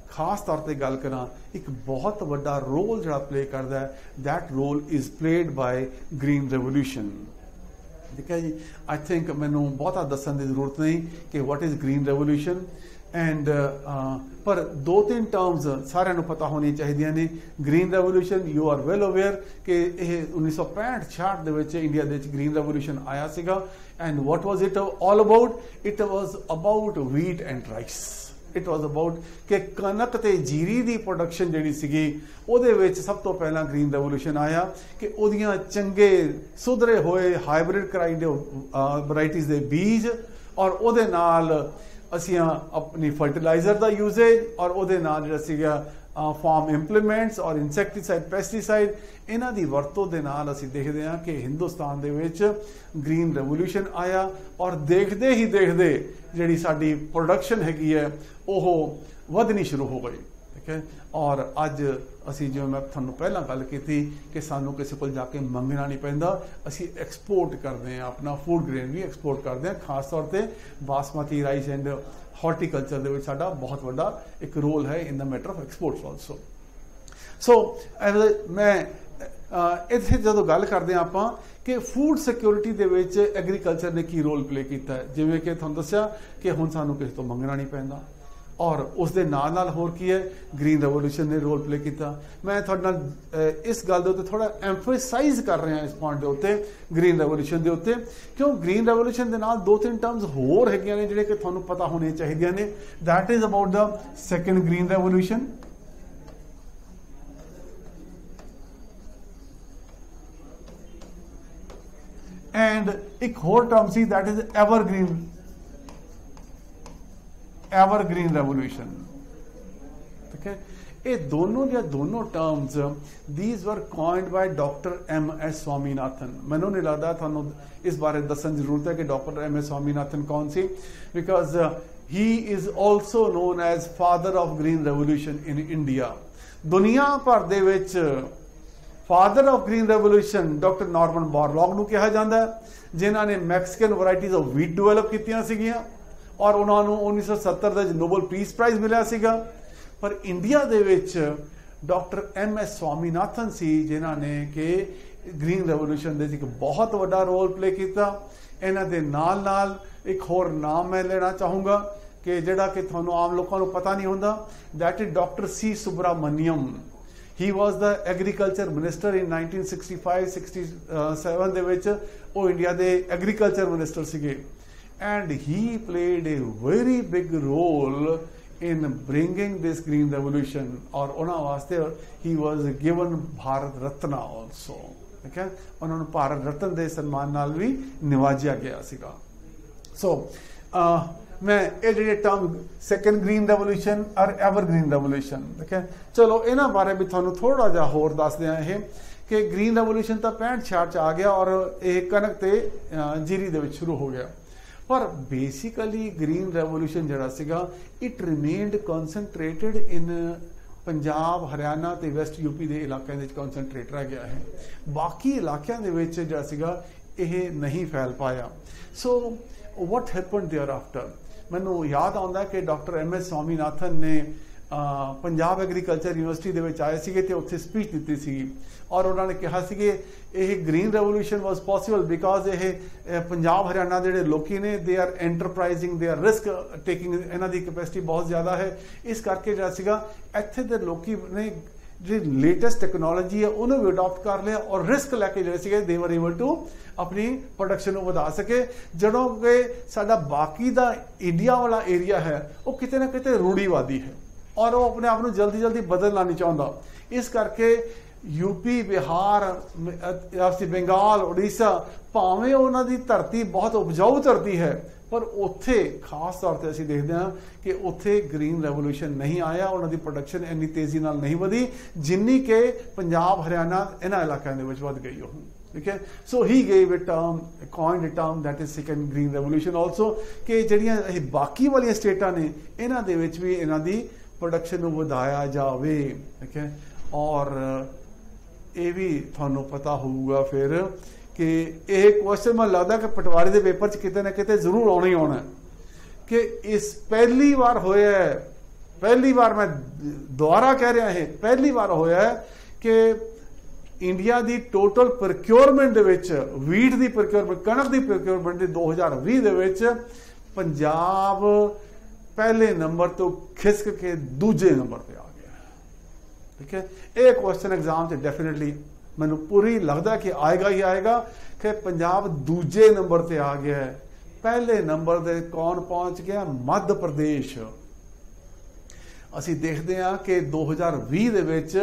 ਖਾਸ ਤੌਰ ਤੇ ਗੱਲ ਕਰਾਂ ਇੱਕ ਬਹੁਤ ਵੱਡਾ ਰੋਲ ਜਿਹੜਾ ਪਲੇ ਕਰਦਾ ਹੈ that role is played by green revolution. ਠੀਕ ਹੈ ਜੀ। ਆਈ ਥਿੰਕ ਮੈਨੂੰ ਬਹੁਤਾ ਦੱਸਣ ਦੀ ਜ਼ਰੂਰਤ ਨਹੀਂ ਕਿ what is green revolution and ਪਰ 2-3 ਟਰਮਸ ਸਾਰਿਆਂ ਨੂੰ ਪਤਾ ਹੋਣੀਆਂ ਚਾਹੀਦੀਆਂ ਨੇ। Green revolution you are well aware ਕਿ ਇਹ 1965-66 ਦੇ ਵਿੱਚ ਇੰਡੀਆ ਦੇ ਵਿੱਚ ਗ੍ਰੀਨ ਰੈਵੋਲੂਸ਼ਨ ਆਇਆ ਸੀਗਾ। And what was it all about? It was about wheat and rice. It was about ਕਿ ਕਣਕ ਤੇ ਜੀਰੀ ਦੀ ਪ੍ਰੋਡਕਸ਼ਨ ਜਿਹੜੀ ਸੀਗੀ ਉਹਦੇ ਵਿੱਚ ਸਭ ਤੋਂ ਪਹਿਲਾਂ ਗ੍ਰੀਨ ਰੈਵੋਲੂਸ਼ਨ ਆਇਆ ਕਿ ਉਹਦੀਆਂ ਚੰਗੇ ਸੁਧਰੇ ਹੋਏ ਹਾਈਬ੍ਰਿਡ ਕਾਈਂਡ ਵੈਰਾਈਟੀਜ਼ ਦੇ ਬੀਜ ਔਰ ਉਹਦੇ ਨਾਲ ਅਸੀਂ ਆਪਣੀ ਫਰਟੀਲਾਈਜ਼ਰ ਦਾ ਯੂਜ਼ੇਜ ਔਰ ਉਹਦੇ ਨਾਲ ਜਿਹੜਾ ਸੀਗਾ ਫਾਰਮ ਇੰਪਲੀਮੈਂਟਸ ਔਰ ਇਨਸੈਕਟੀਸਾਈਡ ਪੈਸਟੀਸਾਈਡ ਇਹਨਾਂ ਦੀ ਵਰਤੋਂ ਦੇ ਨਾਲ ਅਸੀਂ ਦੇਖਦੇ ਹਾਂ ਕਿ ਹਿੰਦੁਸਤਾਨ ਦੇ ਵਿੱਚ ਗ੍ਰੀਨ ਰੈਵੋਲੂਸ਼ਨ ਆਇਆ ਔਰ ਦੇਖਦੇ ਹੀ ਦੇਖਦੇ ਜਿਹੜੀ ਸਾਡੀ ਪ੍ਰੋਡਕਸ਼ਨ ਹੈਗੀ ਹੈ ਉਹ ਵਧਣੀ ਸ਼ੁਰੂ ਹੋ ਗਈ। ਠੀਕ ਹੈ। ਔਰ ਅੱਜ ਅਸੀਂ ਜਿਵੇਂ ਮੈਂ ਤੁਹਾਨੂੰ ਪਹਿਲਾਂ ਗੱਲ ਕੀਤੀ ਕਿ ਸਾਨੂੰ ਕਿਸੇ ਕੋਲ ਜਾ ਕੇ ਮੰਗਣਾ ਨਹੀਂ ਪੈਂਦਾ, ਅਸੀਂ ਐਕਸਪੋਰਟ ਕਰਦੇ ਹਾਂ ਆਪਣਾ ਫੂਡ ਗ੍ਰੇਨ ਵੀ ਐਕਸਪੋਰਟ ਕਰਦੇ ਹਾਂ। ਖਾਸ ਤੌਰ ਤੇ ਬਾਸਮਤੀ ਰਾਈਸ ਐਂਡ ਹਾਰਟੀਕਲਚਰ ਦੇ ਵਿੱਚ ਸਾਡਾ ਬਹੁਤ ਵੱਡਾ ਇੱਕ ਰੋਲ ਹੈ ਇਨ ਦਾ ਮੈਟਰ ਆਫ ਐਕਸਪੋਰਟਸ ਆਲਸੋ। ਸੋ ਮੈਂ ਇੱਥੇ ਜਦੋਂ ਗੱਲ ਕਰਦੇ ਹਾਂ ਆਪਾਂ ਕਿ ਫੂਡ ਸਿਕਿਉਰਿਟੀ ਦੇ ਵਿੱਚ ਐਗਰੀਕਲਚਰ ਨੇ ਕੀ ਰੋਲ ਪਲੇ ਕੀਤਾ ਹੈ, ਜਿਵੇਂ ਕਿ ਤੁਹਾਨੂੰ ਦੱਸਿਆ ਕਿ ਹੁਣ ਸਾਨੂੰ ਕਿਸੇ ਤੋਂ ਮੰਗਣਾ ਨਹੀਂ ਪੈਂਦਾ ਔਰ ਉਸ ਦੇ ਨਾਲ ਨਾਲ ਹੋਰ ਕੀ ਹੈ ਗ੍ਰੀਨ ਰੈਵੋਲੂਸ਼ਨ ਨੇ ਰੋਲ ਪਲੇ ਕੀਤਾ। ਮੈਂ ਤੁਹਾਡੇ ਨਾਲ ਇਸ ਗੱਲ ਦੇ ਉੱਤੇ ਥੋੜਾ ਐਮਫਸਾਈਜ਼ ਕਰ ਰਿਹਾ ਇਸ ਪੁਆਇੰਟ ਦੇ ਉੱਤੇ ਗ੍ਰੀਨ ਰੈਵੋਲੂਸ਼ਨ ਦੇ ਉੱਤੇ ਕਿਉਂ ਗ੍ਰੀਨ ਰੈਵੋਲੂਸ਼ਨ ਦੇ ਨਾਲ 2-3 ਟਰਮਸ ਹੋਰ ਹੈਗੀਆਂ ਨੇ ਜਿਹੜੇ ਕਿ ਤੁਹਾਨੂੰ ਪਤਾ ਹੋਣੀਆਂ ਚਾਹੀਦੀਆਂ ਨੇ। That is about the second green revolution and ਇੱਕ ਹੋਰ term C that is evergreen revolution. ठीक है। ये दोनों या दोनों terms these were coined by doctor M.S. Swaminathan. मैनू नहीं लगता थानू इस बारे दसन जरूरत है कि डॉक्टर M.S. स्वामीनाथन कौन सी, because he is also known as father of green revolution in India. दुनिया भर दे विच father of green revolution doctor Norman Borlaug नू कहा जाता है, जिन्हों ने Mexican varieties of wheat develop कीतियां सीगियां और उन्होंने 1970 दे नोबल पीस प्राइज मिला सीगा। पर इंडिया दे विच डॉक्टर M.S. स्वामीनाथन सी जिन्हों ने कि ग्रीन रेवोल्यूशन दे एक बहुत बड़ा रोल प्ले किया। इन्हां दे नाल नाल एक होर नाम मैं लेना चाहूँगा कि जिहड़ा कि तुहानूं आम लोगों को पता नहीं होंदा, that is doctor C. Subramaniam. He was the agriculture minister in 1965-67 दे विच वो इंडिया दे एग्रीकल्चर मिनिस्टर सीगे, and he played a very big role in bringing this green revolution, और उन्होंने वास्ते he was given Bharat Ratna also, ठीक है। उन्होंने भारत रत्न दे सम्मान नाल भी निवाजिया गया सीगा। सो मैं ये जो टर्म सेकेंड ग्रीन रेवोल्यूशन और एवर ग्रीन रेवोल्यूशन, ठीक है, चलो इन्हां बारे भी थानू थोड़ा जिहा होर दस दियां ये कि ग्रीन रेवोल्यूशन तो 65-66 आ गया और ये कनक ते जीरी दे विच शुरू हो गया। पर बेसिकली ग्रीन रेवोल्यूशन जिहड़ा सीगा इट रिमेन्ड कॉन्सनट्रेटेड इन पंजाब, हरियाणा ते वैस्ट यूपी के इलाकों में कॉन्सनट्रेट रह गया है। बाकी इलाकों के विच जिहड़ा सीगा यह नहीं फैल पाया। So what happen there after, मैनू याद आउंदा कि डॉक्टर M.S. स्वामीनाथन ने पंजाब एग्रीकल्चर यूनिवर्सिटी दे विच आए सीगे ते उत्थे स्पीच दी सी और उन्होंने कहा सी कि यह green revolution was possible because ये पंजाब हरियाणा के लोग ने they are enterprising, they are risk taking, इन्हों की कैपेसिटी बहुत ज़्यादा है। इस करके जो सीगा इत्थे दे लोग ने जी लेटेस्ट टैक्नोलॉजी है उन्होंने भी अडॉप्ट कर लिया और रिस्क लैके जो दे वर एबल टू अपनी प्रोडक्शन को बढ़ा सके। जदों कि साडा बाकी दा इंडिया वाला एरिया है वो किते ना किते रूढ़ीवादी है और वो अपने आप को जल्दी जल्दी बदलना नहीं चाहता। इस करके यूपी, बिहार, बंगाल, उड़ीसा भावें उन्होंने धरती बहुत उपजाऊ धरती है पर उत्थे खास तौर पर असीं देखते हैं कि उत्थे ग्रीन रेवोल्यूशन नहीं आया, उन्होंने प्रोडक्शन इन्नी तेजी नाल नहीं वधी जिन्नी के पंजाब, हरियाणा इन्हां इलाकों के वध गई हो, ठीक है। So he gave a term, coined a term that is second green revolution also कि जिहड़ियां बाकी वाली स्टेटां ने इन्हां दे विच भी इन्हां दी प्रोडक्शन नूं वधाया जावे, ठीक है। और ये भी थानू पता होगा फिर कि एक क्वेश्चन मैं लगता कि पटवारी के पेपर च किते ना किते जरूर आना ही आना कि इस पहली बार होया है, पहली बार मैं दोबारा कह रहा है, पहली बार होया है कि इंडिया की टोटल प्रोक्योरमेंट दे विच वीट की प्रोक्योरमेंट, कणक की प्रोक्योरमेंट 2020 दे विच पंजाब पहले नंबर तो खिसक के दूजे नंबर पे आ गया, ठीक है। एक क्वेश्चन एग्जाम से डेफिनेटली मैनू पूरी लगता कि आएगा ही आएगा कि पंजाब दूजे नंबर पे आ गया है। पहले नंबर पे कौन पहुंच गया? मध्य प्रदेश। असी देखते हैं कि 2020 दे विच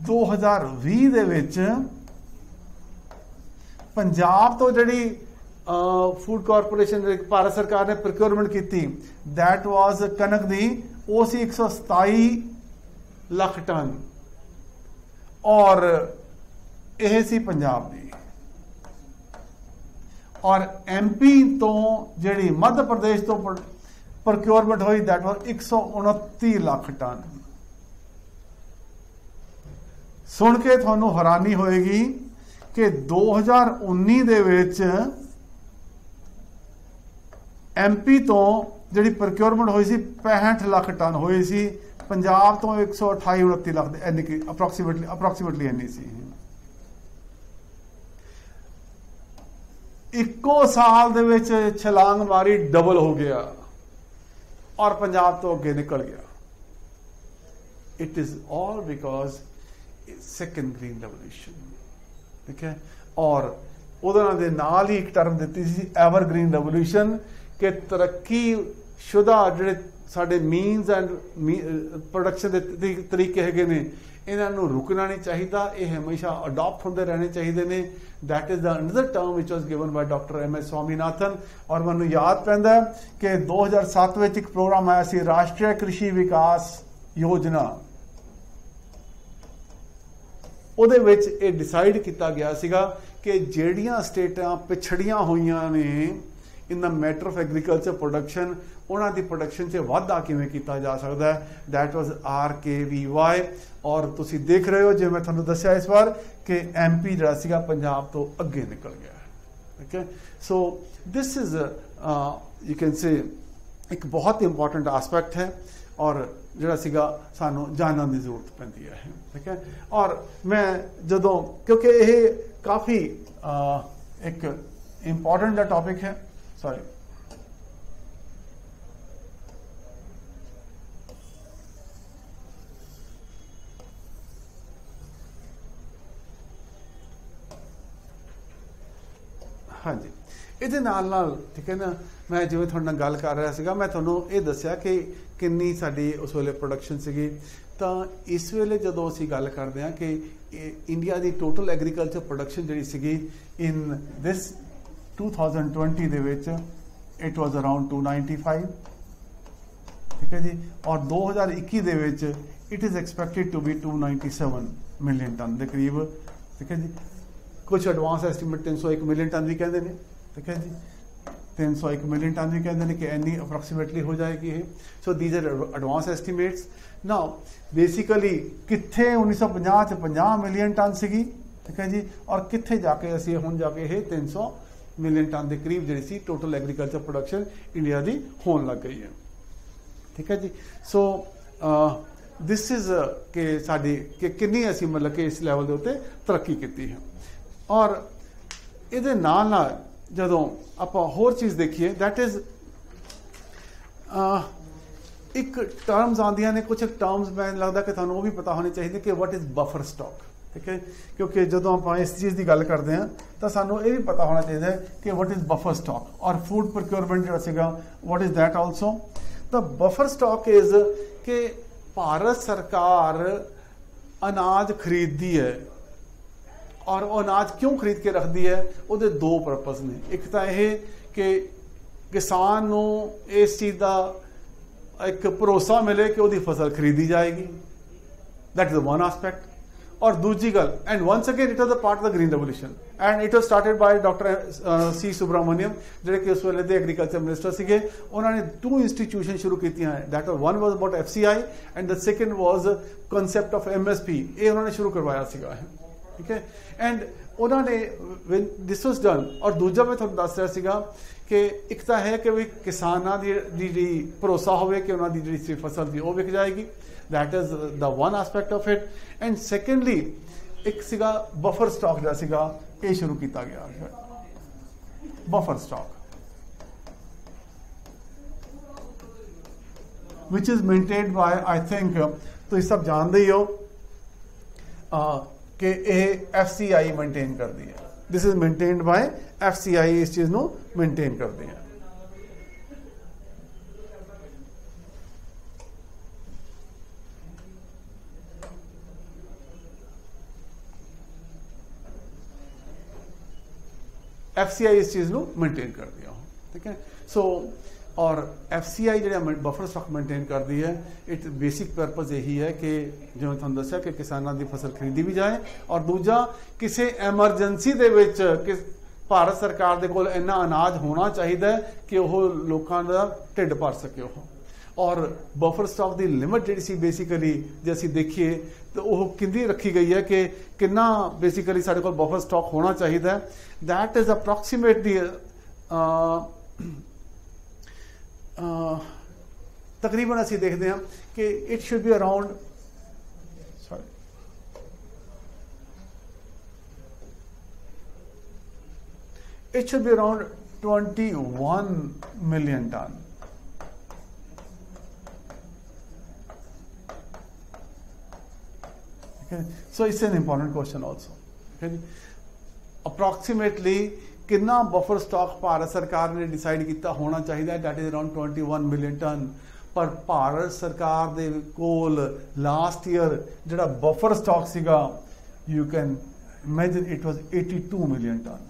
2020 दे विच पंजाब तो जिहड़ी फूड कारपोरेशन भारत सरकार ने प्रोक्योरमेंट की दैट वाज कनक दी वो सी 127 लाख टन और यह सी पंजाब दी, और MP तो जिहड़ी मध्य प्रदेश तो प्रोक्योरमेंट हुई दैट वाज 129 लाख टन। सुन के तुहानू हैरानी होएगी कि 2019 दे विच MP तो जिहड़ी प्रोक्योरमेंट हुई सी 65 लाख टन हुई सी, पंजाब तो 128-29 लाख इन्नी की अप्रोक्सीमेटली इन्नी सी। इक्को साल दे विच छलांग मारी डबल हो गया और पंजाब तो अगे निकल गया। It is all because second green revolution, ठीक है। और उहदे दे नाल ही एक टर्म दी सी एवर ग्रीन रेवोल्यूशन कि तरक्की शुदा जिहड़े ਸਾਡੇ ਮੀਨਸ ਐਂਡ ਪ੍ਰੋਡਕਸ਼ਨ ਦੇ ਤਰੀਕੇ ਹੈਗੇ ਨੇ, ਇਹਨਾਂ ਨੂੰ ਰੁਕਣਾ ਨਹੀਂ ਚਾਹੀਦਾ, ਇਹ ਹਮੇਸ਼ਾ ਅਡਾਪਟ ਹੁੰਦੇ ਰਹਿਣੇ ਚਾਹੀਦੇ ਨੇ। That is the another term which was given by doctor M S Swaminathan. ਔਰ ਮੈਨੂੰ ਯਾਦ ਪੈਂਦਾ ਕਿ 2007 ਵਿੱਚ ਇੱਕ ਪ੍ਰੋਗਰਾਮ ਆਇਆ ਸੀ, ਰਾਸ਼ਟਰੀ ਕ੍ਰਿਸ਼ੀ ਵਿਕਾਸ ਯੋਜਨਾ। ਉਹਦੇ ਵਿੱਚ ਇਹ ਡਿਸਾਈਡ ਕੀਤਾ ਗਿਆ ਸੀਗਾ ਕਿ ਜਿਹੜੀਆਂ ਸਟੇਟਾਂ ਪਿਛੜੀਆਂ ਹੋਈਆਂ ਨੇ ਇਨ the matter of agriculture production, ਉਹਨਾਂ ਦੀ ਪ੍ਰੋਡਕਸ਼ਨ 'ਚ ਵਾਧਾ ਕਿਵੇਂ ਕੀਤਾ ਜਾ ਸਕਦਾ ਹੈ। That was RKVY। ਔਰ ਤੁਸੀਂ ਦੇਖ ਰਹੇ ਹੋ, ਜਿਵੇਂ ਮੈਂ ਤੁਹਾਨੂੰ ਦੱਸਿਆ ਇਸ ਵਾਰ, ਕਿ MP ਜਿਹੜਾ ਸੀਗਾ ਪੰਜਾਬ ਤੋਂ ਅੱਗੇ ਨਿਕਲ ਗਿਆ। ਠੀਕ ਹੈ, so this is you can say ਇੱਕ ਬਹੁਤ ਇੰਪੋਰਟੈਂਟ ਐਸਪੈਕਟ ਹੈ, ਔਰ ਜਿਹੜਾ ਸੀਗਾ ਸਾਨੂੰ ਜਾਣਨ ਦੀ ਜ਼ਰੂਰਤ ਪੈਂਦੀ ਹੈ। ਠੀਕ ਹੈ, ਔਰ ਮੈਂ ਜਦੋਂ, ਕਿਉਂਕਿ ਇਹ ਕਾਫੀ ਇੱਕ ਇੰਪੋਰਟੈਂਟ ਦਾ ਟੌਪਿਕ ਹੈ, ਸੌਰੀ ਹਾਂਜੀ, ਇਹਦੇ ਨਾਲ ਠੀਕ ਹੈ ਨਾ, ਮੈਂ ਜਿਵੇਂ ਤੁਹਾਡੇ ਨਾਲ ਗੱਲ ਕਰ ਰਿਹਾ ਸੀਗਾ, ਮੈਂ ਤੁਹਾਨੂੰ ਇਹ ਦੱਸਿਆ ਕਿ ਕਿੰਨੀ ਸਾਡੀ ਉਸ ਵੇਲੇ ਪ੍ਰੋਡਕਸ਼ਨ ਸੀਗੀ। ਤਾਂ ਇਸ ਵੇਲੇ ਜਦੋਂ ਅਸੀਂ ਗੱਲ ਕਰਦੇ ਹਾਂ ਕਿ ਇੰਡੀਆ ਦੀ ਟੋਟਲ ਐਗਰੀਕਲਚਰ ਪ੍ਰੋਡਕਸ਼ਨ ਜਿਹੜੀ ਸੀਗੀ ਇਨ ਦਿਸ 2020 ਦੇ ਵਿੱਚ ਇਟ ਵਾਜ਼ ਅਰਾਊਂਡ 295। ਠੀਕ ਹੈ ਜੀ, ਔਰ 2021 ਦੇ ਵਿੱਚ it is expected to be 297 million ton ਦੇ ਕਰੀਬ। ਠੀਕ ਹੈ ਜੀ, ਕੁਝ ਐਡਵਾਂਸ ਐਸਟੀਮੇਟ 301 ਮਿਲੀਅਨ ਟਨ ਵੀ ਕਹਿੰਦੇ ਨੇ। ਠੀਕ ਹੈ ਜੀ, 301 ਮਿਲੀਅਨ ਟਨ ਵੀ ਕਹਿੰਦੇ ਨੇ ਕਿ ਇੰਨੀ ਅਪਰੋਕਸੀਮੇਟਲੀ ਹੋ ਜਾਏਗੀ ਇਹ। So these are advance estimates. Now basically ਕਿੱਥੇ 1950 ਚ 50 ਮਿਲੀਅਨ ਟਨ ਸੀਗੀ। ਠੀਕ ਹੈ ਜੀ, ਔਰ ਕਿੱਥੇ ਜਾ ਕੇ ਅਸੀਂ ਹੁਣ ਜਾ ਕੇ ਇਹ 300 ਮਿਲੀਅਨ ਟਨ ਦੇ ਕਰੀਬ ਜਿਹੜੀ ਸੀ ਟੋਟਲ ਐਗਰੀਕਲਚਰ ਪ੍ਰੋਡਕਸ਼ਨ ਇੰਡੀਆ ਦੀ ਹੋਣ ਲੱਗ ਗਈ ਹੈ। ਠੀਕ ਹੈ ਜੀ, ਸੋ ਦਿਸ ਇਜ਼ ਕਿ ਸਾਡੀ ਕਿ ਕਿੰਨੀ ਅਸੀਂ ਮਤਲਬ ਕਿ ਇਸ ਲੈਵਲ ਦੇ ਉੱਤੇ ਤਰੱਕੀ ਕੀਤੀ ਹੈ। ਔਰ ਇਹਦੇ ਨਾਲ ਜਦੋਂ ਆਪਾਂ ਹੋਰ ਚੀਜ਼ ਦੇਖੀਏ, ਦੈਟ ਇਜ਼ ਇੱਕ ਟਰਮਸ ਆਉਂਦੀਆਂ ਨੇ, ਕੁਝ ਟਰਮਸ ਮੈਨੂੰ ਲੱਗਦਾ ਕਿ ਤੁਹਾਨੂੰ ਉਹ ਵੀ ਪਤਾ ਹੋਣੀ ਚਾਹੀਦੀ ਕਿ ਵਾਟ ਇਜ਼ ਬਫਰ ਸਟਾਕ। ਠੀਕ ਹੈ, ਕਿਉਂਕਿ ਜਦੋਂ ਆਪਾਂ ਇਸ ਚੀਜ਼ ਦੀ ਗੱਲ ਕਰਦੇ ਹਾਂ ਤਾਂ ਸਾਨੂੰ ਇਹ ਵੀ ਪਤਾ ਹੋਣਾ ਚਾਹੀਦਾ ਕਿ ਵਾਟ ਇਜ਼ ਬਫਰ ਸਟਾਕ। ਔਰ ਫੂਡ ਪ੍ਰੋਕਿਉਰਮੈਂਟ ਜਿਹੜਾ ਸੀਗਾ, ਵਾਟ ਇਜ਼ ਦੈਟ ਆਲਸੋ। ਤਾਂ ਬਫਰ ਸਟਾਕ ਇਜ਼ ਕਿ ਭਾਰਤ ਸਰਕਾਰ ਅਨਾਜ ਖਰੀਦਦੀ ਹੈ, ਔਰ ਉਹ ਅਨਾਜ ਕਿਉਂ ਖਰੀਦ ਕੇ ਰੱਖਦੀ ਹੈ, ਉਹਦੇ ਦੋ ਪਰਪਸ ਨੇ। ਇੱਕ ਤਾਂ ਇਹ ਕਿ ਕਿਸਾਨ ਨੂੰ ਇਸ ਚੀਜ਼ ਦਾ ਇੱਕ ਭਰੋਸਾ ਮਿਲੇ ਕਿ ਉਹਦੀ ਫਸਲ ਖਰੀਦੀ ਜਾਏਗੀ, ਦੈਟ ਇਜ਼ ਵਨ ਐਸਪੈਕਟ। ਔਰ ਦੂਜੀ ਗੱਲ, and once again it was a part of the green revolution and it was started by doctor C Subramaniam, ਜਿਹੜੇ ਕਿ ਉਸ ਵੇਲੇ ਦੇ ਐਗਰੀਕਲਚਰ ਮਿਨਿਸਟਰ ਸੀਗੇ। ਉਹਨਾਂ ਨੇ 2 ਇੰਸਟੀਟਿਊਸ਼ਨ ਸ਼ੁਰੂ ਕੀਤੀਆਂ ਹੈ, that one was about FCI and the second was concept of MSP। ਇਹ ਉਹਨਾਂ ਨੇ ਸ਼ੁਰੂ ਕਰਵਾਇਆ ਸੀਗਾ। ਠੀਕ ਹੈ, ਐਂਡ ਉਹਨਾਂ ਨੇ when this was done, ਔਰ ਦੂਜਾ ਮੈਂ ਤੁਹਾਨੂੰ ਦੱਸ ਰਿਹਾ ਸੀਗਾ ਕਿ ਇੱਕ ਤਾਂ ਹੈ ਕਿ ਵੀ ਕਿਸਾਨਾਂ ਦੀ ਜਿਹੜੀ ਭਰੋਸਾ ਹੋਵੇ ਕਿ ਉਹਨਾਂ ਦੀ ਜਿਹੜੀ ਫਸਲ ਦੀ ਉਹ ਵਿਕ ਜਾਏਗੀ, that is the one aspect of it, and secondly ਇੱਕ ਸੀਗਾ ਬਫਰ ਸਟਾਕ ਦਾ ਸੀਗਾ, ਇਹ ਸ਼ੁਰੂ ਕੀਤਾ ਗਿਆ buffer stock which is maintained by, I think ਤੁਸੀਂ ਸਭ ਜਾਣਦੇ ਹੀ ਹੋ ਕਿ ਇਹ FCI ਮੇਨਟੇਨ ਕਰਦੀ ਹੈ। ਦਿਸ ਇਜ਼ ਮੇਨਟੇਨਡ ਬਾय FCI, ਇਸ ਚੀਜ਼ ਨੂੰ ਮੇਨਟੇਨ ਕਰਦੀ ਹੈ। FCI ਇਸ ਚੀਜ਼ ਨੂੰ ਮੇਨਟੇਨ ਕਰਦੀ ਹੈ। ਠੀਕ ਹੈ, ਸੋ ਔਰ FCI ਜਿਹੜਾ ਬਫਰ ਸਟਾਕ ਮੇਨਟੇਨ ਕਰਦੀ ਹੈ, ਇਟ ਬੇਸਿਕ ਪਰਪਸ ਇਹੀ ਹੈ ਕਿ ਜਿਵੇਂ ਤੁਹਾਨੂੰ ਦੱਸਿਆ ਕਿ ਕਿਸਾਨਾਂ ਦੀ ਫਸਲ ਖਰੀਦੀ ਵੀ ਜਾਏ, ਔਰ ਦੂਜਾ ਕਿਸੇ ਐਮਰਜੈਂਸੀ ਦੇ ਵਿੱਚ ਕਿ ਭਾਰਤ ਸਰਕਾਰ ਦੇ ਕੋਲ ਇੰਨਾ ਅਨਾਜ ਹੋਣਾ ਚਾਹੀਦਾ ਕਿ ਉਹ ਲੋਕਾਂ ਦਾ ਢਿੱਡ ਭਰ ਸਕੇ ਉਹ। ਔਰ ਬਫਰ ਸਟਾਕ ਦੀ ਲਿਮਿਟ ਜਿਹੜੀ ਸੀ ਬੇਸਿਕਲੀ ਜੇ ਅਸੀਂ ਦੇਖੀਏ ਤਾਂ ਉਹ ਕਿੰਨੀ ਰੱਖੀ ਗਈ ਹੈ ਕਿ ਕਿੰਨਾ ਬੇਸਿਕਲੀ ਸਾਡੇ ਕੋਲ ਬਫਰ ਸਟਾਕ ਹੋਣਾ ਚਾਹੀਦਾ। ਦੈਟ ਇਜ਼ ਅਪਰੋਕਸੀਮੇਟਲੀ ਤਕਰੀਬਨ ਅਸੀਂ ਦੇਖਦੇ ਹਾਂ ਕਿ it should be around it should be around 21 million ton. Okay, so it's an important question also. Okay, approximately कितना बफर स्टॉक भारत सरकार ने डिसाइड किया होना चाहिए, that is around 21 million ton. पर भारत सरकार दे कोल लास्ट ईयर जिहड़ा बफर स्टॉक सीगा, you can imagine it was 82 million ton.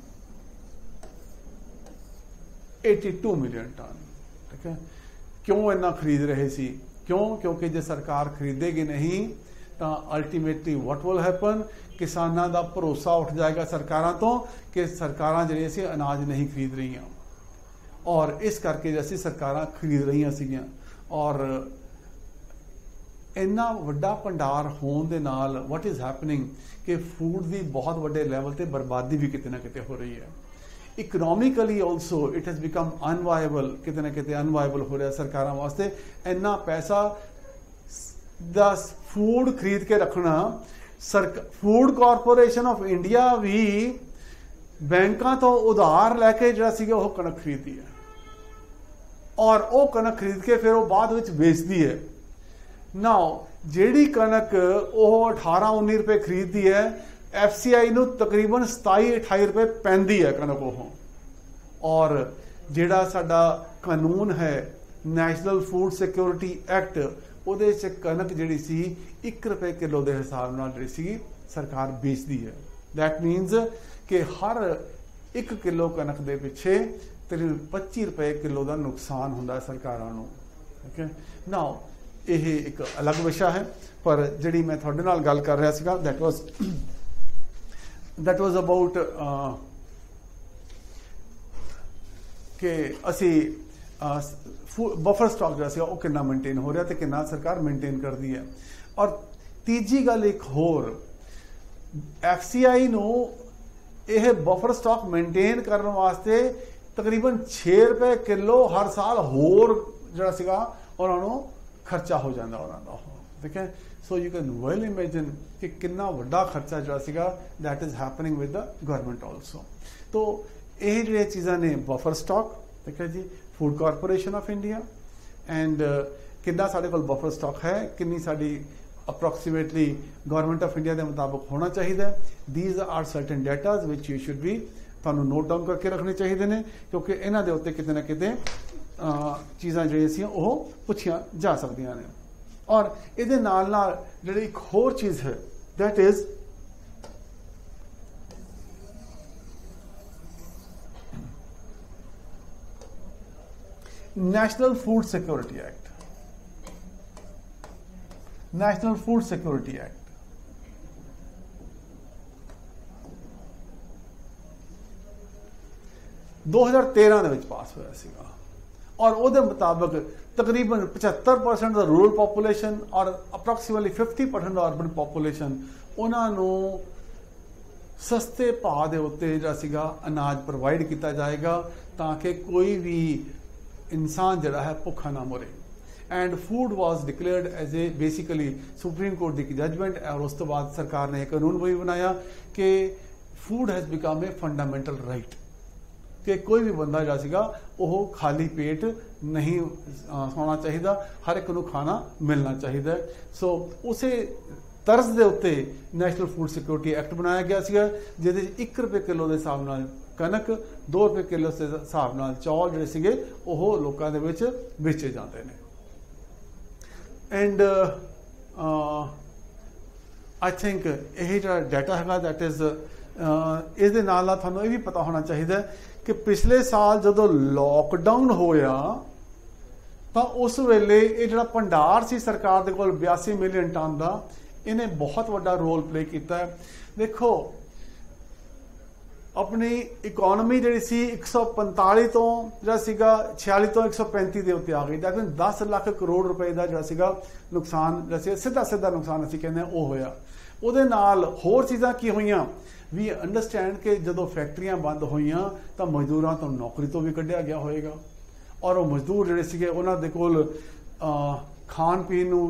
82 million ton, ठीक है। क्यों इन्ना खरीद रहे सी? क्यों? क्योंकि जे सरकार खरीदेगी नहीं तो अल्टीमेटली व्हाट विल हैपन, किसानां दा भरोसा उठ जाएगा सरकारां तो कि सरकारां जिहड़ियां सी अनाज नहीं खरीद रहीआं, और इस करके जैसी सरकारां खरीद रहीआं सीगीआं। और इन्ना वड्डा भंडार होने दे नाल व्हाट इज हैपनिंग कि फूड की बहुत वड्डे लैवल ते बर्बादी भी किते ना किते हो रही है। Economically also it has become unviable, किते ना किते अनवायबल हो रहा सरकारां वास्ते। इन्ना पैसा दा फूड खरीद के रखना, फूड कॉरपोरेशन ऑफ इंडिया भी बैंकों तो उधार लैके जिहड़ा सीगा ओह कणक खरीददी है, और वो कणक खरीद के फिर वो बाद विच बेचती है। नाउ जिहड़ी कणक वो 18-19 रुपए खरीदती है, FCI नूं तकरीबन 27-28 रुपए पैंदी है कणक वो। और जिहड़ा साडा कानून है नैशनल फूड सिक्योरिटी एक्ट, ਉਹਦੇ ਚ कणक जिहड़ी सी 1 रुपए किलो के हिसाब नाल जिहड़ी सी सरकार बेचती है। दैट मीनस कि हर 1 किलो कणक के पिछे तकरीबन 25 रुपए किलो का नुकसान होंदा है सरकारां नूं। ओके, नाउ यह एक अलग विषय है, पर जिहड़ी मैं तुहाडे नाल गल कर रहा सीगा दैट वाज अबाउट कि असी बफर स्टॉक जो है कितना मेनटेन हो रहा, तो कितना सरकार मेनटेन करती है। और तीजी गल एक होर, FCI नूं यह बफर स्टॉक मेनटेन करने वास्ते तकरीबन 6 रुपए किलो हर साल होर जिहड़ा सीगा उन्हां नूं खर्चा हो जाता उन्हां दा, ठीक है। So you can well imagine कि कितना वड्डा खर्चा जिहड़ा सीगा that is happening with the government also. तो यह जिहड़ियां चीज़ां ने बफर स्टॉक, ठीक है जी, Food Corporation of India and कितना साढ़े कोल बफर स्टॉक है, कितनी साड़ी अप्रोक्सीमेटली गवर्नमेंट ऑफ इंडिया के मुताबिक होना चाहिए। These are certain datas which you should be तुहानूं नोट डाउन करके रखने चाहिए ने, क्योंकि इन्हां दे उत्ते किते ना किते चीज़ां जिहड़ियां सी ओह पुछियां जा सकदियां ने। और इहदे नाल नाल जिहड़ी एक होर चीज़ है that is national food security act. National food security act 2013 ਦੇ ਵਿੱਚ ਪਾਸ ਹੋਇਆ ਸੀਗਾ, और ਉਹਦੇ ਮੁਤਾਬਕ तकरीबन 75% ਦਾ ਰੂਰਲ ਪੋਪੂਲੇਸ਼ਨ और ਅਪਰੋਕਸੀਮੇਟਲੀ 50% ਦਾ ਅਰਬਨ ਪੋਪੂਲੇਸ਼ਨ ਉਹਨਾਂ ਨੂੰ ਸਸਤੇ ਭਾਅ ਦੇ ਉੱਤੇ ਜਿਹੜਾ ਸੀਗਾ ਅਨਾਜ ਪ੍ਰੋਵਾਈਡ ਕੀਤਾ ਜਾਏਗਾ, ਤਾਂ ਕਿ ਕੋਈ ਵੀ इंसान जड़ा है भुखा ना मरे। And food was declared as a basically supreme court की जजमेंट, और उस तो बाद सरकार ने एक कानून भी बनाया कि food has become a fundamental right, कि कोई भी बंदा जड़ा सीगा वो खाली पेट नहीं सोना चाहिए, हर एक नूं खाना मिलना चाहिए। सो उसे तरस के उत्ते नैशनल फूड सिक्योरिटी एक्ट बनाया गया सीगा, जिहदे 1 रुपए किलो के हिसाब नाल कणक, 2 रुपए किलो के हिसाब नाल चौल जिहड़े सीगे ओह लोकां दे विच बेचे जाते हैं। एंड आई थिंक यह जो डाटा है दैट इज इस दे नाल तुहानूं ये भी पता होना चाहिए कि पिछले साल जदों लॉकडाउन होया तो उस वेले ये जिहड़ा भंडार सी सरकार दे कोल 82 मिलियन टन का, इन्हें बहुत वड्डा रोल प्ले किया है। देखो अपनी इकोनॉमी जी सी 145 तो जो 46 तो 135 के उत्ते आ गई। दैट मीन 10 लाख करोड़ रुपए का जो नुकसान जैसे सीधा सीधा नुकसान असीं कहने वो होया। उहदे नाल होर चीज़ां की होईयां, वी अंडरस्टैंड कि जदों फैक्ट्रियां बंद होईयां तो मजदूरां तो नौकरी तो भी कढ़िया गया होएगा, और वो मजदूर जिहड़े सीगे उन्हां दे कोल खाण पीण नूं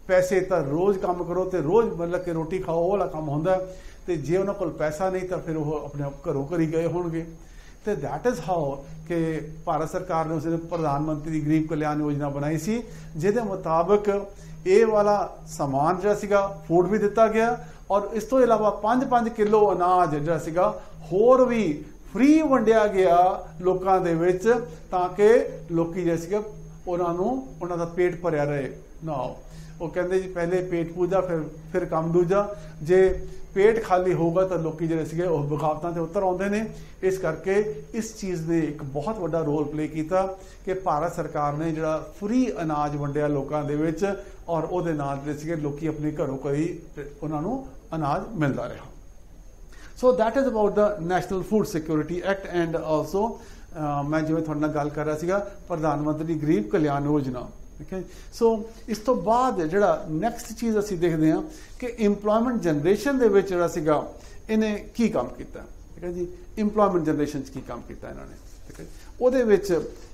पैसे तो रोज़ काम करो तो रोज़ मतलब कि रोटी खाओ वो वाला काम होंदा है, तो जे उन्होंने कोल पैसा नहीं तो फिर वो अपने घरों घर ही गए होंगे। तो दैट इज़ हाउ कि भारत सरकार ने उसने प्रधानमंत्री गरीब कल्याण योजना बनाई सी, जिहदे मुताबिक ये वाला समान जो सीगा फूड भी दिता गया, और इस तो इलावा 5-5 किलो अनाज जो सीगा होर भी फ्री वंडिया गया लोकां दे विच, ताकि लोकी जो सीगा उन्हों का पेट भरिया रहे ना। वो कहते जी पहले पेट पूजा फिर काम दूजा, जे पेट खाली होगा तो लोग जो बगावतों से उतर आते हैं। इस करके इस चीज़ ने एक बहुत बड़ा रोल प्ले किया कि भारत सरकार ने जो फ्री अनाज वंडिया लोगों के और वो लोग अपने घरों घरी उन्होंने अनाज मिलता रहा। सो that is about the national food security act and also मैं जिवें तुहाडे नाल गल कर रहा सीगा प्रधानमंत्री गरीब कल्याण योजना। ठीक है। सो इस तो बाद जिहड़ा नैक्सट चीज़ असी देखते हैं कि इंपलॉयमेंट जनरेशन दे विच जिहड़ा सीगा इन्हें की काम किया। ठीक है जी, इंपलॉयमेंट जनरेशन की काम किया इन्होंने। ठीक है, उहदे विच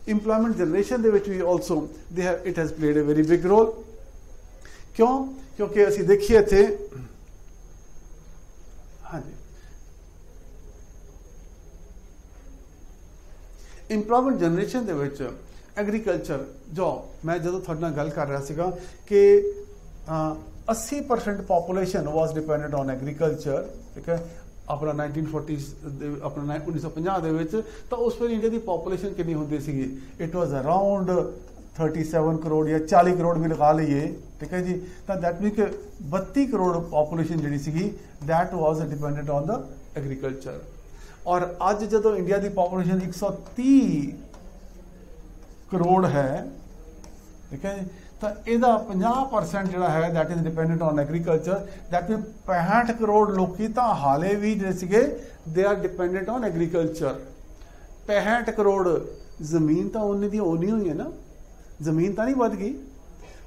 इंपलॉयमेंट जनरेशन दे विच we also it has played a very big role. क्यों? क्योंकि असी देखिए इत्थे हाँ जी इंपलॉयमेंट जनरेशन दे विच एग्रीकल्चर जॉब मैं जो थोड़े नाल गल कर रहा सीगा कि 80% population was dependent on agriculture. ठीक है, अपना 1940 अपना 1950 दे विच तो उस वेले इंडिया की पॉपुलेशन कितनी होंदी सी? इट वॉज अराउंड 37 करोड़ या 40 करोड़ भी लगा लीए। ठीक है जी, तो दैट मीन कि 32 करोड़ पॉपुलेशन जी सी that was dependent on the agriculture. और अज जो इंडिया की पॉपुलेशन 130 करोड़ है, ठीक है, तो यदा 50% जो है that is dependent on agriculture. That mean 65 crore लोग तो हाले भी जो they are dependent on agriculture. 65 crore जमीन तो उन्नी दी उन्नी हुई है ना, जमीन तो नहीं बढ़ गई।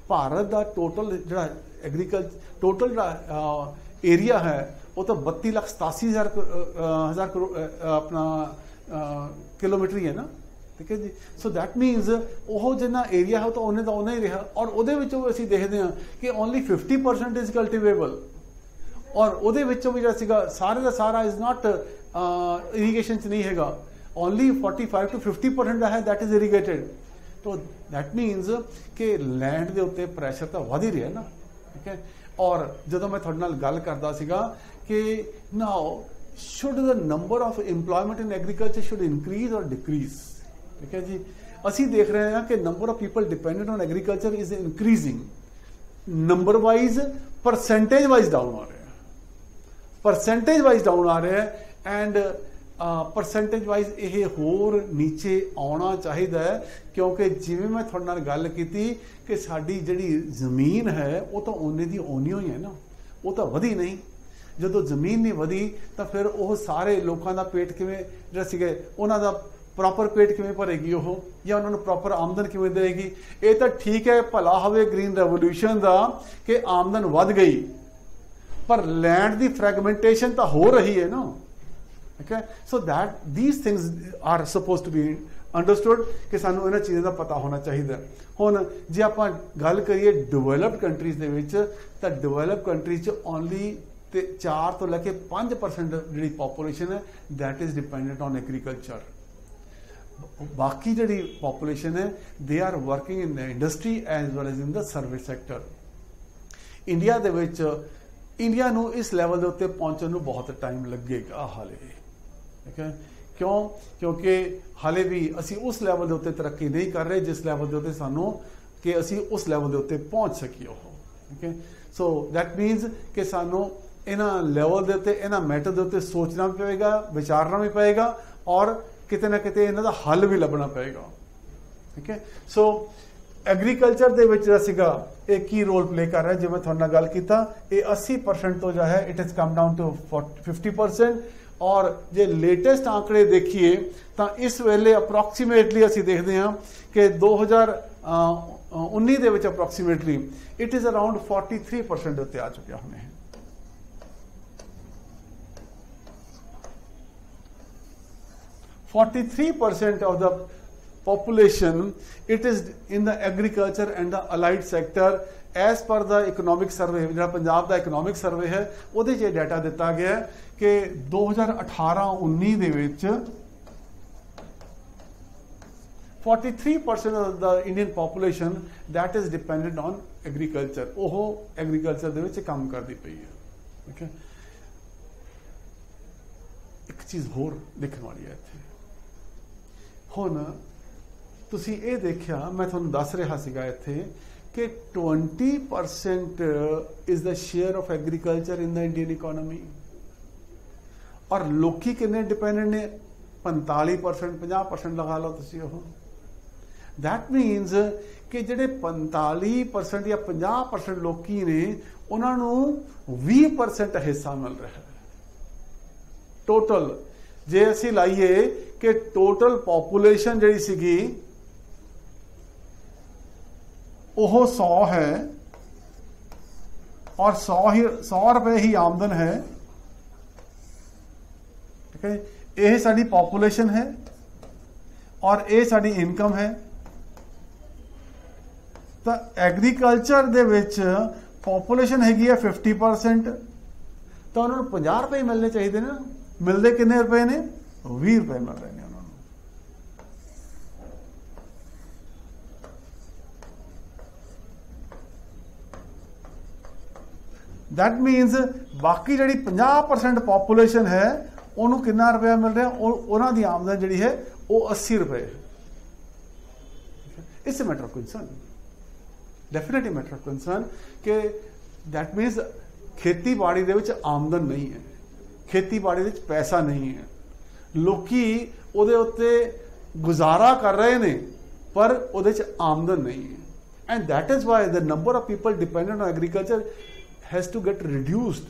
भारत का टोटल जो एग्रीकल्चर टोटल जो एरिया है वो तो 32,87,000 करोड़ अपना किलोमीटर ही है ना। ठीक है जी, सो दैट मीनस वो जिन्ना एरिया है तो उन्हें तो उन्ना ही रहा। और वो असी देखते हैं कि ओनली 50% इज कल्टिवेबल और वो भी जो सारे का सारा इज नॉट इरीगेशन च नहीं है। ओनली 45 to 50% है दैट इज इरीगेटेड। तो दैट मीनस कि लैंड के उत्ते प्रैशर तो वध ही रहा ना। ठीक है, और जो मैं थोड़े नाल गल करदा सीगा कि now should the number of employment in agriculture should increase और डिक्रीज। ठीक है जी, असी देख रहे हैं कि number of people dependent on agriculture is increasing. Number wise percentage wise down आ रहा है, परसेंटेज वाइज डाउन आ रहा है एंड परसेंटेज वाइज ये होर नीचे आना चाहिए है। क्योंकि जिवें मैं थोड़े नाल गल की कि साडी जिहड़ी जमीन है वो तो ओने दी ओनी ही है ना, वो तो वधी नहीं। जो जमीन नहीं वधी तो फिर वो सारे लोगों का पेट किवें जिहड़ा सीगे उन्हां दा प्रॉपर पेट किवें भरेगी वो, या उन्होंने प्रॉपर आमदन किवें देगी? ये तो ठीक है, भला हवे ग्रीन रेवोल्यूशन का कि आमदन वध गई, पर लैंड की फ्रैगमेंटेशन तो हो रही है ना। ठीक है, so that these things are suppose to be understood कि सानू इन्हां चीज़ों का पता होना चाहिए। हुण जे आपां गल करिए डिवेलप्ड कंट्रीज दे विच तां डिवेलप कंट्रीज ओनली 4 तो लैके 5% जिहड़ी पॉपुलेशन है that is dependent on agriculture. बाकी जिहड़ी पॉपुलेशन है they are working in the industry as well as in the service sector. India दे विच इंडिया नू इस लैवल के उत्ते पहुंचने नू बहुत टाइम लगेगा हाले। ठीक है, क्यों? क्योंकि हाले भी असी उस लैवल के उत्ते तरक्की नहीं कर रहे जिस लैवल के उत्ते सानू कि असी उस लैवल के उत्ते पहुंच सकीए हो। ठीक है, सो दैट मीनस कि सानू इन्हां लैवल के उत्ते इन्हां मैटर के उत्ते सोचना भी पएगा, विचारना भी पएगा और किते ना किते इन्हां दा हल भी लभना पएगा। ठीक है, सो एग्रीकल्चर दे विच जिहड़ा सीगा एक की रोल प्ले कर रहा है। जिवें तुहाडे नाल गल कीता ये 80% तो जो है it is come down to 50%। और जे लेटेस्ट आंकड़े देखिए तो इस वेले अप्रोक्सीमेटली असी देखते हैं कि 2019 दे विच अप्रोक्सीमेटली इट इज अराउंड 43% उत्ते आ चुके होने हैं। 43% of the population it is in the agriculture and the allied sector as per the economic survey। जो पंजाब का इकोनॉमिक सर्वे है वो डाटा दिता गया है कि 2018-19 दे विच 43% of the Indian population that is dependent on agriculture। वो एग्रीकल्चर दे विच काम करती पई है। ठीक है, एक चीज़ होर देखने वाली है इत्थे। हुण ਤੁਸੀਂ ਇਹ ਦੇਖਿਆ, ਮੈਂ ਤੁਹਾਨੂੰ ਦੱਸ ਰਿਹਾ ਸੀਗਾ ਇੱਥੇ ਕਿ 20% is the share of agriculture in the Indian economy, और लोकी किन्ने डिपेंडेंट ने 45%, 50% लगा लो तुसी ਉਹ। दैट मीनस कि ਜਿਹੜੇ 45% ਜਾਂ 50% ਲੋਕੀ ਨੇ ਉਹਨਾਂ ਨੂੰ 20% ਹਿੱਸਾ ਮਿਲ ਰਿਹਾ ਹੈ ਟੋਟਲ। ਜੇ ਅਸੀਂ ਲਾਈਏ ਕਿ ਟੋਟਲ ਪੋਪੂਲੇਸ਼ਨ ਜਿਹੜੀ ਸੀਗੀ ਉਹ 100 है और 100 रुपए ही आमदन है, ठीक है। ये साडी पॉपुलेशन है और ये साडी इनकम है। तो एग्रीकल्चर दे विच पॉपुलेशन हैगी है 50%, तो उन्होंने 50 रुपए मिलने चाहिए ना। मिलते कितने रुपए ने? 20 रुपए मिल रहे हैं उन्होंने। दैट मीनस बाकी जी 50% पॉपुलेशन है उन्होंने कितना रुपया मिल रहा है? उन्हों की आमदन जी है वो 80 रुपए है। It's a matter of concern, definitely matter of concern कि दैट मीनस खेतीबाड़ी दे विच आमदन नहीं है, खेतीबाड़ी दे विच पैसा नहीं है, लोकी उहदे उत्ते गुजारा कर रहे ने पर उहदे च आमदन नहीं है। And that is why the number of people dependent on agriculture has to get reduced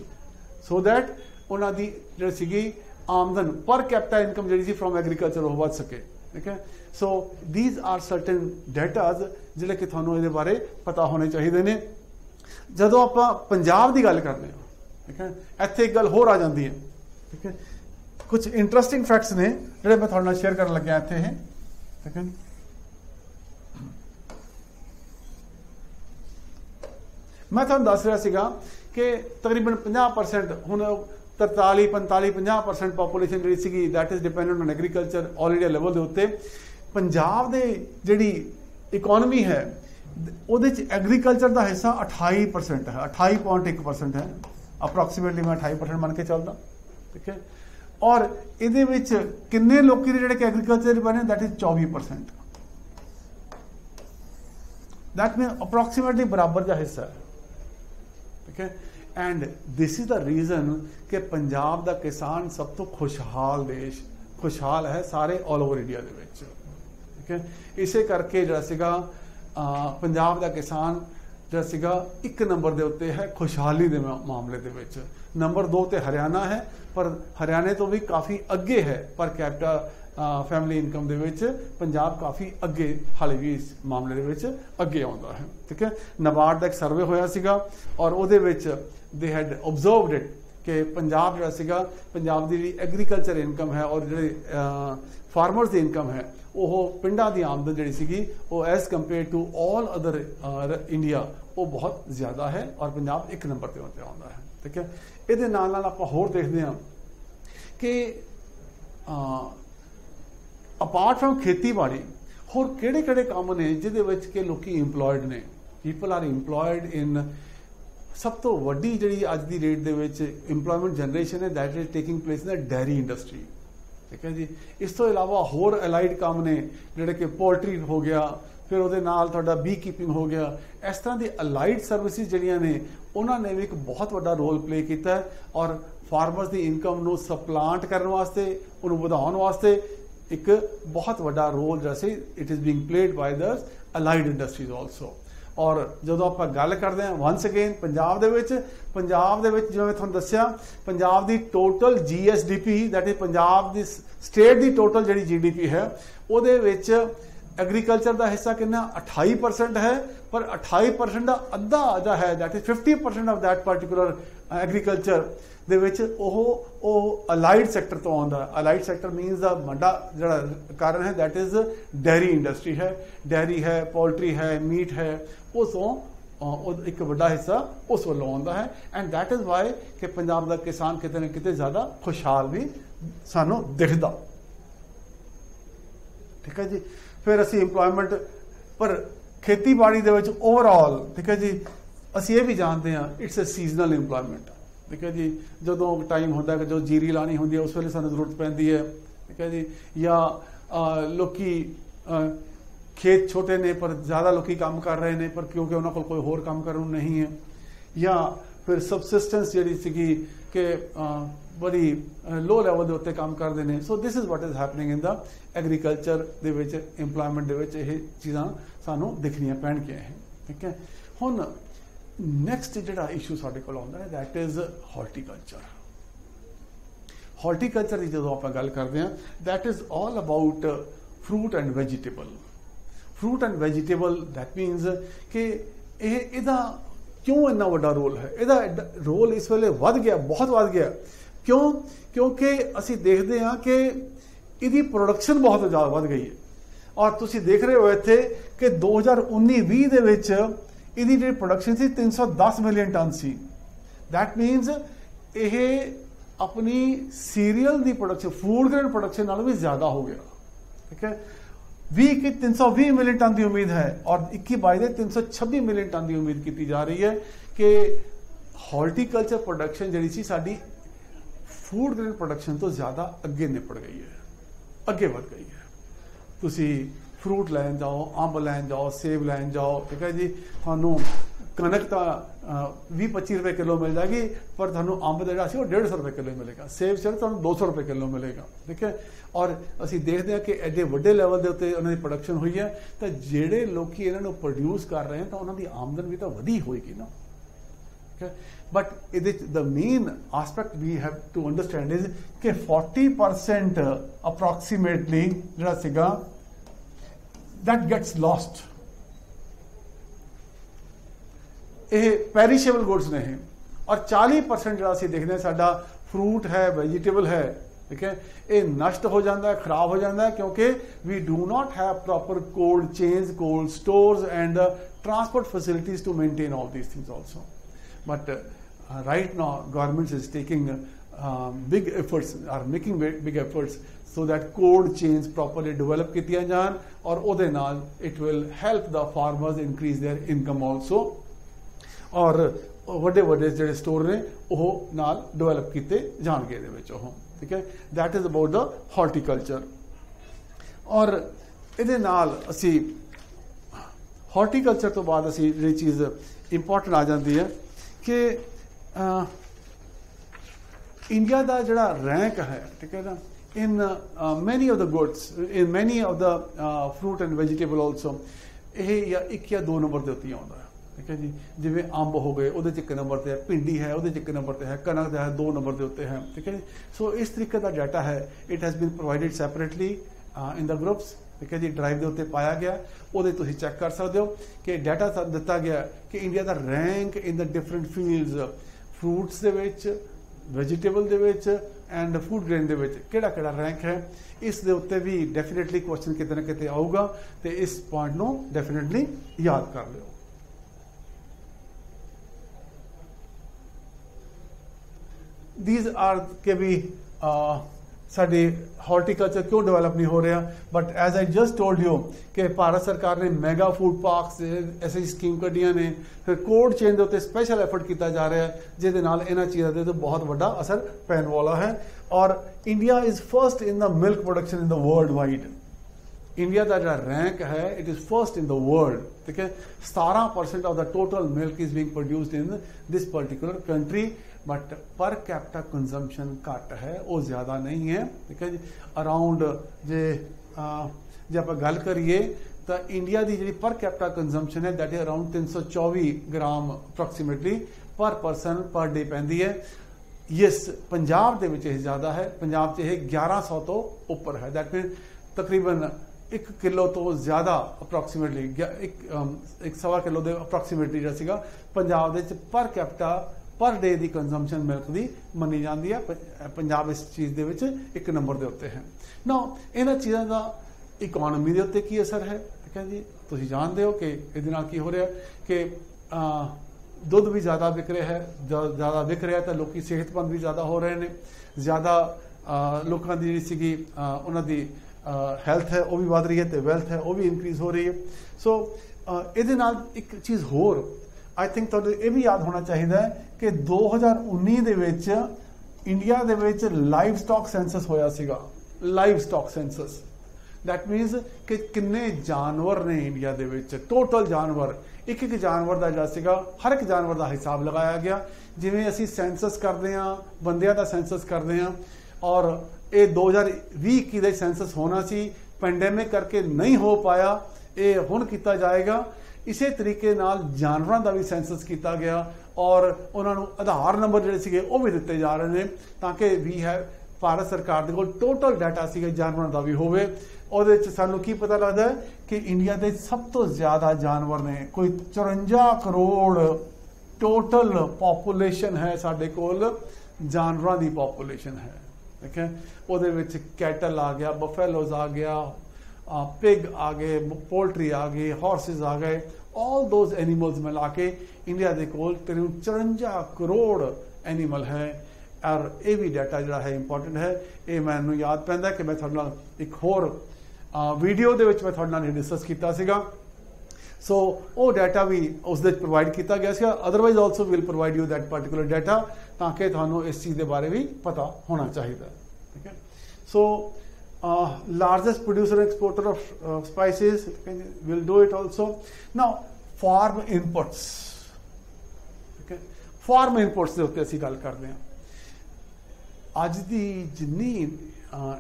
so that उन्हां दी जिहड़ी सीगी आमदन पर कैपिटा इनकम जिहड़ी सी फ्रॉम एग्रीकल्चर वो वध सके, ठीक है। So these are certain datas जिहड़े कि तुहानूं इहदे बारे पता होने चाहिए ने। जदों आपां पंजाब की गल करते हैं, ठीक है, इत्थे एक गल होर आ जाती है, ठीक है। कुछ इंटरस्टिंग फैक्ट्स ने जिहड़े मैं तुहाडे नाल शेयर करन लग्या इत्थे है, ठीक है। मैं तुहानूं दस रहा सीगा कि तकरीबन 50% हुण 43, 45, 50% पॉपुलेशन जिहड़ी सीगी that is dependent on agriculture all India level दे उत्ते। पंजाब दे जिहड़ी इकोनॉमी है ਉਹਦੇ ਚ एग्रीकल्चर का हिस्सा 28% है, 28.1% है अप्रोक्सीमेटली। मैं 28% मान के चलदा, ठीक है। और ਇਹਦੇ ਵਿੱਚ ਕਿੰਨੇ ਲੋਕੀ ਨੇ ਜਿਹੜੇ ਕਿ एग्रीकल्चर बने? That is 24%। That mean approximately बराबर का हिस्सा है, ठीक है। And this is the reason कि पंजाब का किसान सब तो खुशहाल देश खुशहाल है सारे ऑल ओवर इंडिया दे विच, ठीक है। इसे करके जिहड़ा सीगा पंजाब का किसान जिहड़ा सीगा 1 नंबर के उत्ते है खुशहाली के मामले दे विच। नंबर 2 ते हरियाणा है, पर हरियाणे तो भी काफ़ी अगे है पर कैपिटा फैमिली इनकम दे विच पंजाब काफ़ी अगे हाले भी इस मामले दे विच अगे आउंदा है, ठीक है। नाबार्ड का एक सर्वे होया सीगा और उहदे विच दे हैड ऑब्जर्वड इट कि पंजाब जिहड़ा सीगा पंजाब दी एग्रीकल्चर इनकम है और जिहड़े फार्मर्स की इनकम है वो पिंडा की आमदन जी सी वो as compare to all other India वो बहुत ज़्यादा है और पंजाब 1 नंबर पर उत्ते आउंदा है, ठीक है। ये नाल नाल आपां होर देखते हैं कि अपार्ट फ्रॉम खेतीबाड़ी होर किहड़े-किहड़े काम ने जिहदे विच कि लोकी इंप्लॉयड ने, पीपल आर इंप्लॉयड इन। सब तो वड्डी जिहड़ी अज दी डेट दे विच इंप्लॉयमेंट जनरेशन है that is taking place in the dairy industry, ठीक है जी। इस तो इलावा होर अलाइड काम ने जिहड़े कि पोल्ट्री हो गया, फिर उहदे नाल तुहाडा बी कीपिंग हो गया। इस तरह की अलाइड सर्विसिज जिहड़ियां ने उन्होंने भी एक बहुत वड्डा रोल प्ले किया है और फार्मर्स की इनकम नूं सप्लांट करने वास्ते उन्होंने वधाउण वास्ते एक बहुत वड्डा रोल जैसे it is being played by the allied industries also. और जो आप गल करते हैं वंस अगेन पंजाब दे विच जिवें मैं तुहानूं दस्सिया पंजाब दी total GSDP that is Punjab दी स्टेट दी टोटल जिहड़ी GDP है उहदे विच एग्रीकल्चर का हिस्सा कितना 28% है, पर 28% का अद्धा जो है that is 50% of that particular agriculture दे विच ओह अलाइड सैक्टर तो आउंदा। अलाइड सैक्टर मीनस द वड्डा जिहड़ा कारण है दैट इज डेयरी इंडस्ट्री है, डेयरी है, पोल्ट्री है, मीट है, उसों एक वड्डा हिस्सा उस वालों आउंदा है। एंड दैट इज वाई कि पंजाब का किसान किते न किते ज़्यादा खुशहाल भी सानूं दिखदा, ठीक है जी। फिर असी इंप्लॉयमेंट पर खेतीबाड़ी दे विच ओवरऑल, ठीक है जी, असी ये भी जानते हैं इट्स ए सीजनल इंप्लॉयमेंट, ठीक है जी। जो टाइम होता है कि जो जीरी लानी होती है उस वेले सानूं जरूरत पैंदी है, ठीक है जी। या लोकी खेत छोटे ने पर ज़्यादा लोग काम कर रहे हैं, पर क्योंकि उन्होंने कोई होर काम करने नहीं है, या फिर सबसिस्टेंस जी सी कि बड़ी लो लैवल के उत्ते काम करते हैं। So this is what is happening in the agriculture दे विच, इंप्लॉयमेंट दे ये चीज़ां सानू दिखनियां पैणगियां हैं। ठीक है, हुण नैक्सट जिहड़ा इशू साडे कोल आउंदा है दैट इज़ हॉर्टिकल्चर। हॉर्टिकल्चर की जो आप गल करते हैं that is all about fruit and vegetable. Fruit and vegetable that means कि इहदा क्यों इन्ना वड्डा रोल है, इहदा रोल इस वेले वध गया, बहुत वध गया। क्यों? क्योंकि असी देखते हैं कि इहदी प्रोडक्शन बहुत ज़्यादा वध गई है। और तुसी देख रहे हो इत्थे कि 2019-20 दे विच इहदी जिहड़ी प्रोडक्शन सी 310 मिलियन टन सी। दैट मीनस यह अपनी सीरीयल की प्रोडक्शन, फूड ग्रेन प्रोडक्शन नालों भी ज़्यादा हो गया। ठीक है, 320 मिलियन टन की उम्मीद है और 21-22 में 326 मिलियन टन की उम्मीद की जा रही है कि हॉर्टिकल्चर प्रोडक्शन जी सी साडी फूड ग्रेन प्रोडक्शन तो ज़्यादा अगे निपट गई है, अगे बढ़ गई है। तुसी फ्रूट लैन जाओ, अंब लैन जाओ, सेब लैन जाओ, ठीक है जी, थानू कनक तो 20-25 रुपए किलो मिल जाएगी, पर थानू अंब जो 150 रुपए किलो मिलेगा, सेब सिर्फ थानू 200 रुपए किलो मिलेगा। ठीक है, और असी देखते हैं कि एडे वड्डे लैवल के उत्ते उन्होंने प्रोडक्शन हुई है, तो जेडे लोग इन्हों प्रोड्यूस कर रहे हैं तो उन्होंने आमदन भी तो वधी होएगी ना। बट इहदे the main aspect we have to understand is कि 40% अप्रॉक्सीमेटली जिहड़ा सीगा दैट गेट्स लॉस्ट। ये पेरिशेबल गुड्स ने हैं और 40% जो असीं देखते हैं साडा फ्रूट है, वेजिटेबल है, ठीक है, ये नष्ट हो जाता है, खराब हो जाता है, क्योंकि we do not have proper cold chains, cold stores and transport facilities to maintain all these things also. But right now government is taking big efforts, are making big efforts so that cold chains properly develop कीतियां जान और ओदे नाल it will help the farmers increase their income also। और वड्डे वड्डे जिहड़े store ने ओह नाल डेवलप कीते जाणगे इहदे विच ओह। ठीक है, that is about the horticulture. और इहदे नाल असी हॉर्टिकल्चर तो बाद असी जिहड़ी चीज़ इंपॉर्टेंट आ जाती है कि इंडिया का जिहड़ा रैंक है, ठीक है ना, in many of the goods, in many of the fruit and vegetable also, यह या 1 या 2 नंबर के उत्ते आउंदा है। ठीक है जी, जिवें अंब हो गए वो 1 नंबर पर है, भिंडी है वो 1 नंबर पर है, कनक है 2 नंबर के उत्ते है। ठीक है जी, सो इस तरीके का डाटा है, it has been provided separately in the groups. ठीक है जी, ड्राइव के उत्ते पाया गया, वो तुसीं चैक कर सकते हो कि डाटा दिता गया कि इंडिया का rank in the different fields, fruits दे विच, वेजिटेबल दे विच एंड फूड ग्रेन दे विच केड़ा केड़ा रैंक है। इस दे उत्ते भी डेफिनेटली क्वेश्चन किते ना किते आऊगा, तो इस पॉइंट नूं डेफिनेटली याद कर लिओ। दीज आर के भी साडी हॉर्टिकल्चर क्यों डेवलप नहीं हो रहा, but as I just told you कि भारत सरकार ने मैगा फूड पार्क्स ऐसी स्कीम कढ़ियां ने, फिर कोल्ड चेन के उत्ते स्पैशल एफर्ट किया जा रहा है, जिहदे नाल इन्हां चीज़ों के तो बहुत बड़ा असर पैन वाला है। और India is first in the milk production in the world wide. India का जो रैंक है it is first in the world. ठीक है, 17% of the total milk is being produced in this particular country, but per capita consumption घट है, वो ज़्यादा नहीं है। ठीक है जी, अराउंड जे आप गल करिए तो इंडिया की जी पर कैपिटा कंजम्पशन है that is around 324 gram approximately पर पर्सन पर डे पैंदी है। यस, पंजाब दे विच यह ज़्यादा है, पंजाब च यह 1100 तो ऊपर है, दैट मीन तकरीबन 1 किलो तो ज़्यादा अप्रॉक्सीमेटली एक 1.25 किलो के अप्रॉक्सीमेटली जो सीगा पंजाब दे पर कैपिटा पर डे की कंजम्पशन मिल्क की मनी जाती है। पंजाब इस चीज़ के विच 1 नंबर के उत्ते है ना। इन्हां चीज़ों का इकोनॉमी के उत्ते की असर है, ठीक है जी, तुसीं जानते हो कि इहदे नाल की हो रहा कि दुध भी ज़्यादा विक रहा है, ज़्यादा विक रहा तो लोग सेहतमंद भी ज़्यादा हो रहे हैं, ज़्यादा लोगों की जी सीगी उन्हां दी हैल्थ है वो भी वध रही है, तो वेल्थ है वो भी इनक्रीज़ हो रही है। सो इहदे नाल एक चीज़ होर आई थिंक तुहानूं ये भी याद होना चाहिए कि 2019 दे विच इंडिया दे विच लाइव स्टॉक सेंसस होया सीगा। Livestock census that means कि किन्ने जानवर ने इंडिया दे विच, टोटल जानवर, एक एक जानवर का जिहड़ा सीगा हर एक जानवर का हिसाब लगाया गया। जिवें असीं सेंसस करते हैं, बंदियां दा सेंसस करते हैं, और ये 2020-21 का सेंसस होना सी, पेंडेमिक करके नहीं हो पाया, ये हुण किया जाएगा। इसे तरीके नाल जानवरों का भी सेंसस किया गया और उन्होंने आधार नंबर जिहड़े सीगे वो भी दिते जा रहे हैं, ताकि वी है भारत सरकार दे कोल टोटल डाटा सीगा जानवरों का भी होवे। ਉਹਦੇ ਚ ਸਾਨੂੰ ਕੀ पता लगता है कि इंडिया के सब तो ज़्यादा जानवर ने, कोई 54 करोड़ टोटल पॉपुलेशन है साडे कोल, जानवरों की पॉपुलेशन है। ठीक है, ਉਹਦੇ ਵਿੱਚ कैटल आ गया, बफेलोज आ गया, पिग आ गए, पोल्ट्री आ गई, हॉर्सेस आ गए, ऑल दोज एनिमल्स मिला के इंडिया के कोल 54 करोड़ एनिमल है। और ये भी डाटा जो है इंपॉर्टेंट है, ये मैनू याद पैंदा कि मैं थोड़े नाल एक होर वीडियो दे विच मैं थोड़े नाल डिस्कस कीता सीगा। सो वो डाटा भी उस दे प्रोवाइड किया गया सीगा। Otherwise also will provide you that particular data, ताकि थानू इस चीज़ के बारे भी पता होना चाहिए। ठीक है, so largest producer exporter of spices will do it also. Now farm inputs, ठीक है, फार्म इनपुट्स के उत्ते असीं गल करते हैं। अज की जिन्नी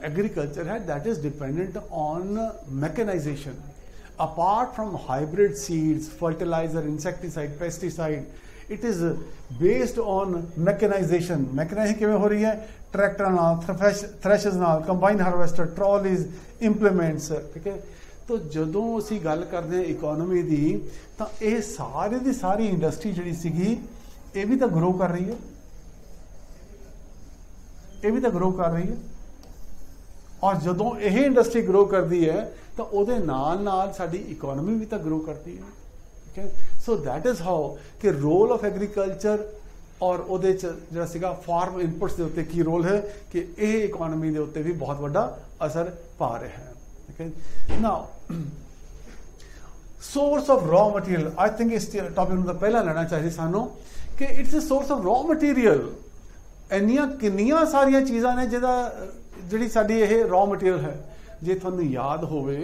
एग्रीकल्चर है that is dependent on mechanisation. Apart from hybrid seeds, fertiliser, insecticide, pesticide, it is based on mechanisation. Mechanisation किवें हो रही है? ट्रैक्टर नाल, थ्रैशर्स नाल, कंबाइन हार्वेस्टर, ट्रॉलीज, इंप्लीमेंट्स। ठीक है, तो जदों असीं गल करते हैं इकोनॉमी की, तो ये सारी की सारी इंडस्ट्री जिहड़ी सीगी ये भी तो ग्रो कर रही है, ये भी तो ग्रो कर रही है। और जदों यह इंडस्ट्री ग्रो करती है तो उहदे नाल नाल साडी इकोनॉमी भी तो ग्रो करती है। ठीक है, सो दैट इज़ हाउ कि रोल ऑफ एग्रीकल्चर और उहदे च जिहड़ा सीगा फार्म इनपुट्स के उत्ते की रोल है कि यह इकोनॉमी के उत्ते भी बहुत बड़ा असर पा रहा है। ठीक है, now source of raw material, I think इस टॉपिक में तो पहला लेना चाहिए सानू कि it's a source of raw material. ਇੰਨੀਆਂ ਕਿੰਨੀਆਂ ਸਾਰੀਆਂ ਚੀਜ਼ਾਂ ਨੇ ਜਿਹੜੀ ਸਾਡੀ ਇਹ ਰॉ ਮਟੀਰੀਅਲ ਹੈ। ਜੇ ਤੁਹਾਨੂੰ ਯਾਦ ਹੋਵੇ,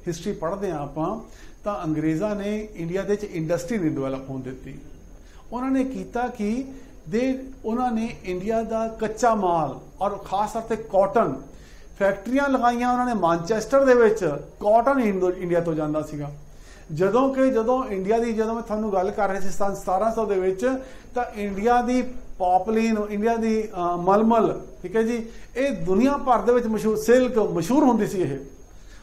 ਹਿਸਟਰੀ ਪੜ੍ਹਦੇ ਆ ਆਪਾਂ, ਤਾਂ ਅੰਗਰੇਜ਼ਾਂ ਨੇ ਇੰਡੀਆ ਦੇ ਵਿੱਚ ਇੰਡਸਟਰੀ ਨਹੀਂ ਡਿਵੈਲਪ ਹੋਣ ਦਿੱਤੀ। ਉਹਨਾਂ ਨੇ ਕੀਤਾ ਕਿ ਉਹਨਾਂ ਨੇ ਇੰਡੀਆ ਦਾ ਕੱਚਾ ਮਾਲ ਔਰ ਖਾਸ ਤੌਰ ਤੇ ਕਾਟਨ ਫੈਕਟਰੀਆਂ ਲਗਾਈਆਂ ਉਹਨਾਂ ਨੇ ਮਾਨਚੈਸਟਰ ਦੇ ਵਿੱਚ। ਕਾਟਨ ਇੰਡੀਆ ਤੋਂ ਜਾਂਦਾ ਸੀਗਾ। ਜਦੋਂ ਇੰਡੀਆ ਦੀ, ਜਦੋਂ ਮੈਂ ਤੁਹਾਨੂੰ ਗੱਲ ਕਰ ਰਿਹਾ ਸੀ 1700 ਦੇ ਵਿੱਚ, ਤਾਂ ਇੰਡੀਆ ਦੀ ਪੌਪਲੀਨ, ਇੰਡੀਆ ਦੀ ਮਲਮਲ, ਠੀਕ ਹੈ ਜੀ, ਇਹ ਦੁਨੀਆ ਭਰ ਦੇ ਵਿੱਚ ਮਸ਼ਹੂਰ, ਸਿਲਕ ਮਸ਼ਹੂਰ ਹੁੰਦੀ ਸੀ ਇਹ,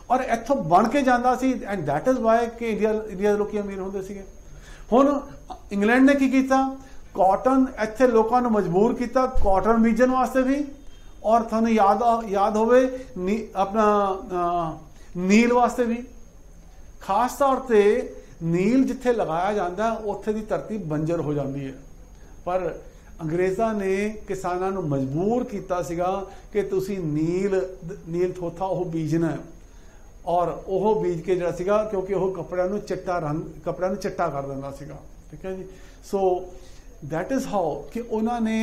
ਔਰ ਇੱਥੋਂ ਬਣ ਕੇ ਜਾਂਦਾ ਸੀ। ਐਂਡ ਦੈਟ ਇਜ਼ ਵਾਈ ਕਿ ਇੰਡੀਆ ਦੇ ਲੋਕੀ ਅਮੀਰ ਹੁੰਦੇ ਸੀਗੇ। ਹੁਣ ਇੰਗਲੈਂਡ ਨੇ ਕੀ ਕੀਤਾ? ਕਾਟਨ ਇੱਥੇ ਲੋਕਾਂ ਨੂੰ ਮਜਬੂਰ ਕੀਤਾ ਕਾਟਨ ਬੀਜਣ ਵਾਸਤੇ ਵੀ, ਔਰ ਤੁਹਾਨੂੰ ਯਾਦ ਹੋਵੇ ਆਪਣਾ ਨੀਲ ਵਾਸਤੇ ਵੀ। खास तौर पर नील जिथे लगाया जाता है उत्थे की धरती बंजर हो जाती है, पर अंग्रेज़ों ने किसानों को मजबूर किया सीगा कि तुसी नील थोथा वो बीजना है, और वह बीज के जिहड़ा सीगा, क्योंकि वह कपड़िਆਂ ਨੂੰ चिट्टा कर दिंदा सीगा। ठीक है जी, सो दैट इज़ हाउ कि उन्होंने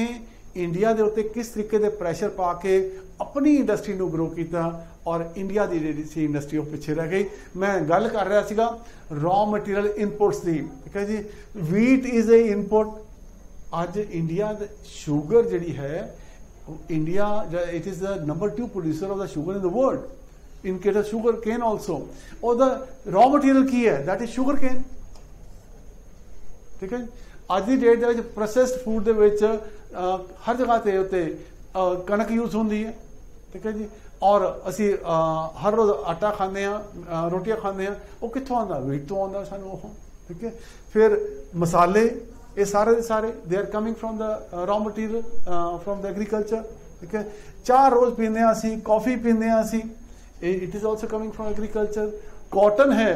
इंडिया के उत्ते किस तरीके के प्रैशर पा के अपनी इंडस्ट्री को ग्रो किया, और इंडिया की जी सी इंडस्ट्री वो पिछे रह गई। मैं गल कर रहा सीगा रॉ मटीरियल इनपुट्स की। ठीक है जी, वीट इज़ ए इनपुट। अज इंडिया शुगर जी है, India it is the number 2 producer of the sugar in the world, in case sugarcane also. और द रॉ मटीरियल की है, दैट इज शुगर केन। ठीक है, अज की डेट के प्रोसैस्ड फूड के हर जगह ते उत्ते कणक यूज होती है। ठीक है जी, और असी हर रोज़ आटा खाने, रोटियां खाने, वो कितों आता? वीट तो आता सानू वो। ठीक है, फिर मसाले, ये सारे के सारे they are coming from the raw material, from the agriculture. ठीक है, चाह रोज़ पीने असी, कॉफ़ी पीने असी, it is also coming from agriculture. Cotton है,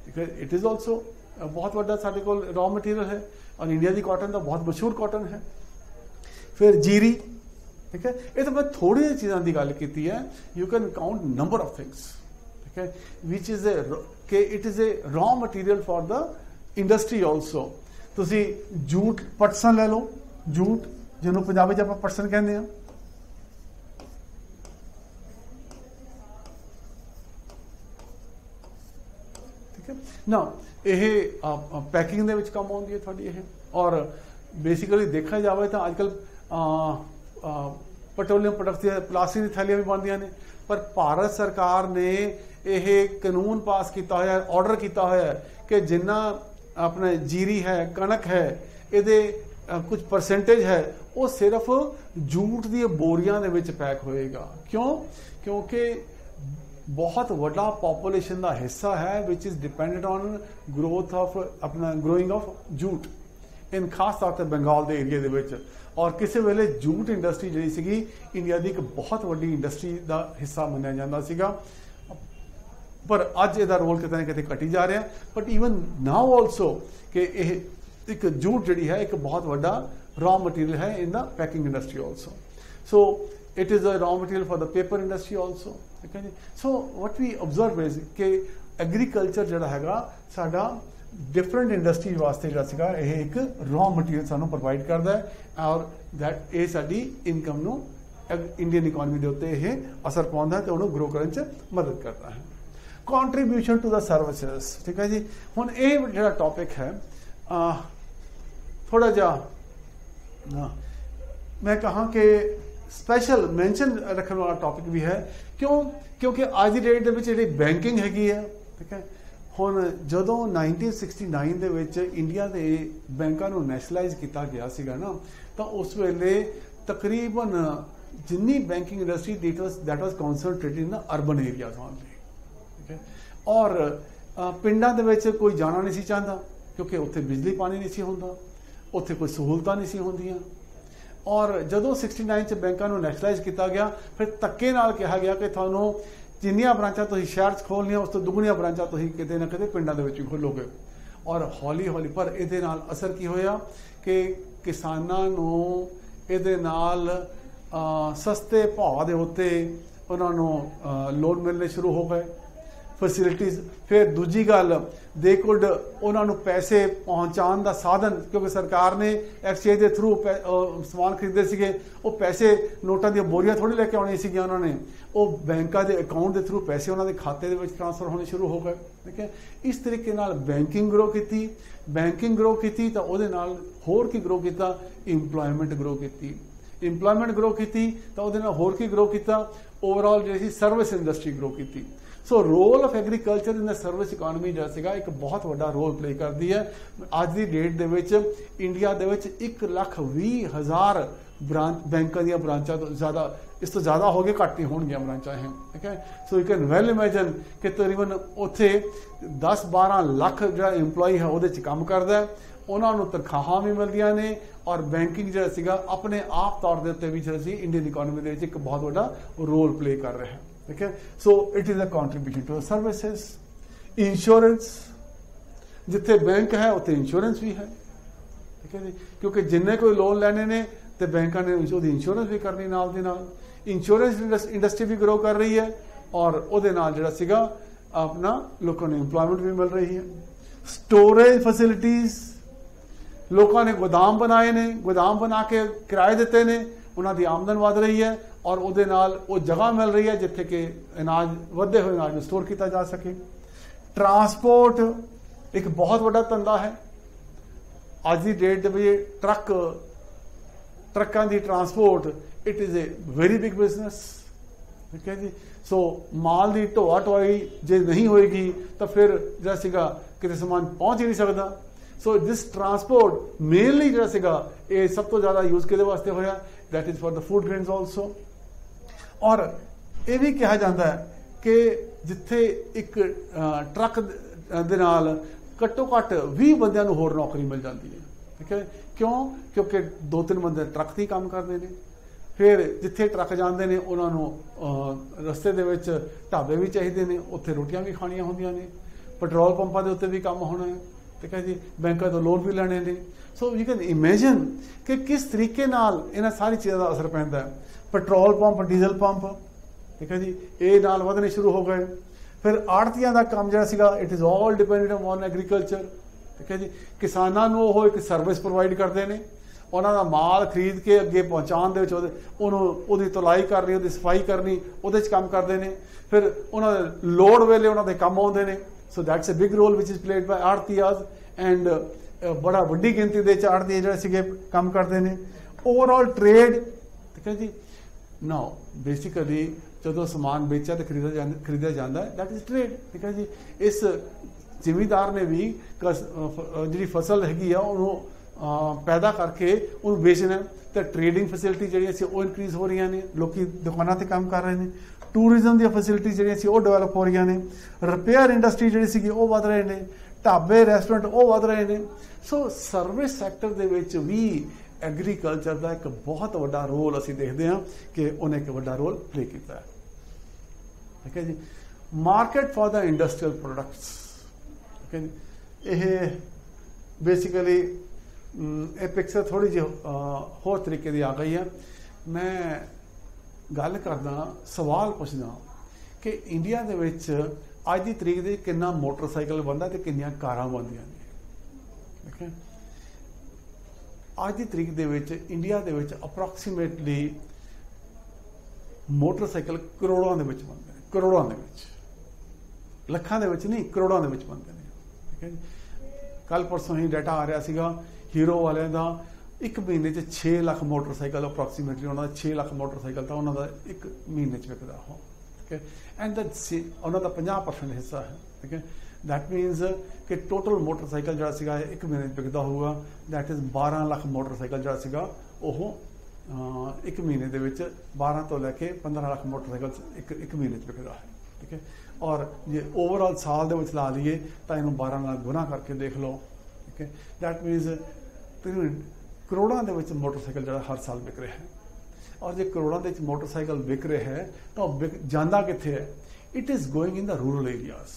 ठीक है, इट इज़ ऑल्सो बहुत बड़ा साढ़े को रॉ मटीरियल है, और इंडिया की कॉटन तो बहुत मशहूर कॉटन है। फिर जीरी। ठीक है, ये तो मैं थोड़ी जी चीज़ों की गल की है, you can count number of things. ठीक है, which is it is a raw material for the industry also. तुसी जूट, पटसन ले लो, जूट जिन्होंने पंजाबी च आपां पटसन कहते हैं। ਨਾ ਇਹ ਪੈਕਿੰਗ ਦੇ ਵਿੱਚ ਕੰਮ ਆਉਂਦੀ ਹੈ ਤੁਹਾਡੀ ਇਹ। ਔਰ ਬੇਸਿਕਲੀ ਦੇਖਿਆ ਜਾਵੇ ਤਾਂ ਅੱਜ ਕੱਲ੍ਹ ਪੈਟਰੋਲੀਅਮ ਪ੍ਰੋਡਕਟਸ ਦੀਆਂ ਪਲਾਸਟਿਕ ਦੀ ਥੈਲੀਆਂ ਵੀ ਬਣਦੀਆਂ ਨੇ, ਪਰ ਭਾਰਤ ਸਰਕਾਰ ਨੇ ਇਹ ਕਾਨੂੰਨ ਪਾਸ ਕੀਤਾ ਹੋਇਆ, ਆਰਡਰ ਕੀਤਾ ਹੋਇਆ ਕਿ ਜਿੰਨਾ ਆਪਣੇ ਜੀਰੀ ਹੈ, ਕਣਕ ਹੈ, ਇਹਦੇ ਕੁਝ ਪਰਸੈਂਟੇਜ ਹੈ, ਉਹ ਸਿਰਫ ਜੂਟ ਦੀਆਂ ਬੋਰੀਆਂ ਦੇ ਵਿੱਚ ਪੈਕ ਹੋਏਗਾ। ਕਿਉਂ? ਕਿਉਂਕਿ ਬਹੁਤ ਵੱਡਾ ਪੋਪੂਲੇਸ਼ਨ ਦਾ ਹਿੱਸਾ ਹੈ which is dependent on growth of ਆਪਣਾ ਗਰੋਇੰਗ ਆਫ ਜੂਟ ਇਨ ਖਾਸ ਤੌਰ ਤੇ ਬੰਗਾਲ ਦੇ ਏਰੀਆ ਦੇ ਵਿੱਚ। ਔਰ ਕਿਸੇ ਵੇਲੇ ਜੂਟ ਇੰਡਸਟਰੀ ਜਿਹੜੀ ਸੀਗੀ ਇੰਡੀਆ ਦੀ ਇੱਕ ਬਹੁਤ ਵੱਡੀ ਇੰਡਸਟਰੀ ਦਾ ਹਿੱਸਾ ਮੰਨਿਆ ਜਾਂਦਾ ਸੀਗਾ, ਪਰ ਅੱਜ ਇਹਦਾ ਰੋਲ ਕਿਤੇ ਨਾ ਕਿਤੇ ਘਟੀ ਜਾ ਰਿਹਾ। ਬਟ ਈਵਨ ਨਾਓ ਆਲਸੋ ਕਿ ਇਹ ਇੱਕ ਜੂਟ ਜਿਹੜੀ ਹੈ ਇੱਕ ਬਹੁਤ ਵੱਡਾ raw material ਹੈ in the packing industry also. So it is a raw material for the paper industry also. Okay ਜੀ। So what we observe is ਕਿ agriculture ਜਿਹੜਾ ਹੈਗਾ ਸਾਡਾ ਡਿਫਰੈਂਟ ਇੰਡਸਟਰੀ ਵਾਸਤੇ ਜਿਹੜਾ ਸੀਗਾ ਇਹ ਇੱਕ raw material ਸਾਨੂੰ ਪ੍ਰੋਵਾਈਡ ਕਰਦਾ ਹੈ, ਔਰ that ਇਹ ਸਾਡੀ ਇਨਕਮ ਨੂੰ ਇੰਡੀਅਨ ਇਕਨੋਮੀ ਦੇ ਉੱਤੇ ਇਹ ਅਸਰ ਪਾਉਂਦਾ ਹੈ ਤੇ ਉਹਨੂੰ ਗਰੋ ਕਰਨ 'ਚ ਮਦਦ ਕਰਦਾ ਹੈ। ਕੰਟਰੀਬਿਊਸ਼ਨ ਟੂ ਦਾ ਸਰਵਿਸਿਜ਼, ਠੀਕ ਹੈ ਜੀ। ਹੁਣ ਇਹ ਜਿਹੜਾ ਟੌਪਿਕ ਹੈ ਥੋੜਾ ਜਿਹਾ मैं कहा कि स्पैशल मैंशन रखने वाला टॉपिक भी है। क्यों? क्योंकि आज की डेट के जी बैंकिंग हैगी है, ठीक है। हुण जदों 1969 ਦੇ ਵਿੱਚ इंडिया के बैंकों को नैशनलाइज किया गया सीगा ना, तो उस वेले तकरीबन जिन्नी banking industry that was concentrated in the urban areas only, ठीक है। और पिंडां दे विच कोई जाना नहीं सी चाहता क्योंकि उत्थे बिजली पानी नहीं सी हुंदा, उत्थे कोई सहूलतां नहीं सी होंदियां। और जदों 69 च बैंकों को नैशनलाइज किया गया, फिर धक्के नाल कहा गया कि तुहानूं जिन्नियां ब्रांचां तुसीं शहर च खोलनियां उस तो दुगणियां ब्रांचां तुसीं किते ना किते पिंडां दे विच खोलोगे। और हौली हौली पर इहदे नाल असर की होया कि किसानां नूं इहदे नाल सस्ते भाव दे उत्ते उन्हां नूं लोन मिलने शुरू हो गए, फैसिलिटीज़। फिर दूजी गल दे कुड उन्होंने पैसे पहुँचाने का साधन, क्योंकि सरकार ने एक्सचेंज के थ्रू समान खरीदे सीगे, वो पैसे नोटा दी बोरियां थोड़ी लैके आनी सी, उन्होंने वो बैंकों के अकाउंट के थ्रू पैसे उन्होंने खाते के ट्रांसफर होने शुरू हो गए, ठीक है। इस तरीके नाल बैंकिंग ग्रो की, बैंकिंग ग्रो की तो उहदे नाल होर की ग्रो किया, इंपलॉयमेंट ग्रो की, इंपलॉयमेंट ग्रो की तो उहदे नाल होर की ग्रो किया, ओवरऑल जी सर्विस इंडस्ट्री ग्रो की। So role of agriculture in the service economy जो सीगा एक बहुत बड़ा रोल प्ले करती है। अज की डेट दे विच इंडिया दे विच 1,20,000 बैंकों दी ब्रांचां तो ज़्यादा, इस तो ज़्यादा हो गए, घट ही होणगियां ब्रांचां हैं, ठीक है। So you can well imagine कि तकरीबन उत्थे 10-12 लाख जो इंपलॉय है वो काम करता है, उन्होंने तनख्वाहां भी मिलदियां ने, और बैंकिंग जो सीगा अपने आप तौर के उत्ते भी जो सी इंडियन इकोनॉमी दे विच एक बहुत बड़ा रोल प्ले कर रहा है, ठीक है। So it is a contribution to services. Insurance, जिथे बैंक है उत्थे इंश्योरेंस भी है, ठीक है जी, क्योंकि जिन्ने कोई लोन लैने ने तो बैंकों ने उसकी इंश्योरेंस भी करनी नाल दी नाल। इंश्योरेंस इंडस्ट्री भी ग्रो कर रही है, और उहदे नाल जिहड़ा सीगा अपना लोगों ने इंप्लॉयमेंट भी मिल रही है। स्टोरेज फैसिलिटीज़, लोगों ने गोदाम बनाए ने, गोदाम बना के किराए दिते ने, उन्होंने आमदन वध रही है, और उहदे नाल वो जगह मिल रही है जिथे कि अनाज वधे हुए अनाज स्टोर किया जा सके। ट्रांसपोर्ट एक बहुत बड़ा धंधा है आज की डेट में। ट्रकों की transport it is a very big business, ठीक है जी। सो माल की ढोआ ढोई जे नहीं होएगी तो फिर जो सीगा किते समान पहुंच ही नहीं सकता। सो दिस ट्रांसपोर्ट मेनली जो सीगा ये सब तो ज़्यादा यूज किहदे वास्ते होया, that is for the food grains also. और यह भी कहा जाता है कि जिथे एक ट्रक दे नाल घट्टो घट्ट 20 बंदियां नूं होर नौकरी मिल जाती है, ठीक है। क्यों? क्योंकि 2-3 बंदे ट्रक ही काम करते हैं, फिर जिथे ट्रक जाते हैं उन्होंने रस्ते दे विच ढाबे भी चाहिए ने, उत्थे रोटियां भी खानियां होंदियां ने, पेट्रोल पंपां दे उत्ते भी काम होना है, ठीक है जी। बैंकों तो लोन भी लैने ने। सो यू कैन इमेजिन कि किस तरीके नाल इन्हां सारी चीज़ों का असर पैंदा है। पेट्रोल पंप, डीजल पंप, ठीक है जी, ये नाल वधने शुरू हो गए। फिर आड़तियां का काम जो सीगा it is all dependent on agriculture, ठीक है जी। किसानां नूं ओह एक सर्विस प्रोवाइड करते हैं, उन्होंने माल खरीद के अगे पहुँचाने उन्होंने तुलाई करनी, सफाई करनी, वो काम करते हैं। फिर उन्होंने लोड़ वेले उन्होंने काम आते हैं, so that's a big role which is played by आड़तीआज एंड बड़ा वड्डी गिनती दे आड़तीए जिहड़े सीगे काम करते हैं। ओवरऑल ट्रेड ठीक है जी। नाउ बेसिकली जो समान बेचा तो खरीदा जाता है दैट इज ट्रेड ठीक है जी। इस जिमीदार ने भी जी फसल हैगी आ उन्होंने पैदा करके उन्होंने बेचना तो ट्रेडिंग फैसिलिटी जी इनक्रीज हो रही ने, लोग दुकानों से काम कर रहे हैं। टूरिज्म दी फैसिलिटी जी डेवलप हो रही ने। रिपेयर इंडस्ट्री जी वध रहे हैं। ढाबे रेस्टोरेंट वध रहे हैं। सो सर्विस सैक्टर दे विच भी एग्रीकल्चर का एक बहुत बड़ा रोल असी देखते हैं कि उन्हें एक बड़ा रोल प्ले किया है ठीक है जी। Market for the industrial products ठीक है जी। यह बेसिकली ये पिक्चर थोड़ी जी होर तरीके की आ गई है। मैं गल करदा सवाल पुछदा कि इंडिया दे विच अज की तरीक दे कितना मोटरसाइकिल बनता तो कितनियां कारां बनदियां ने ठीक है। अज की तरीक दे विच इंडिया दे विच अप्रोक्सीमेटली मोटरसाइकिल करोड़ों दे विच बनदे ने, करोड़ों दे विच, लखां दे विच नहीं करोड़ों दे विच बनदे ने ठीक है जी। कल परसों ही डाटा आ रहा सीगा हीरो वाले का एक महीने 6 लाख मोटरसाइकिल अप्रोक्सीमेटली उन्होंने 6 लाख मोटरसाइकिल तो उन्होंने एक महीने विकदा हो ठीक है। एंड उन्होंने 50% हिस्सा है ठीक है। दैट मीनस कि टोटल मोटरसाइकिल जो एक महीने विकदा होगा दैट इज़ 12 लाख मोटरसाइकिल जो एक महीने के 12 तो लैके 15 लाख मोटरसाइकिल एक महीने विकदा है ठीक है। और जे ओवरऑल साल के ला लीए तो इन्हों 12 नाल गुना करके देख लो ठीक है। दैट मीनस करोड़ों के मोटरसाइकिल जो हर साल विक रहा है। और जो करोड़ों के मोटरसाइकिल विक रहा है तो जाता कित्थे है? It is going in the rural areas.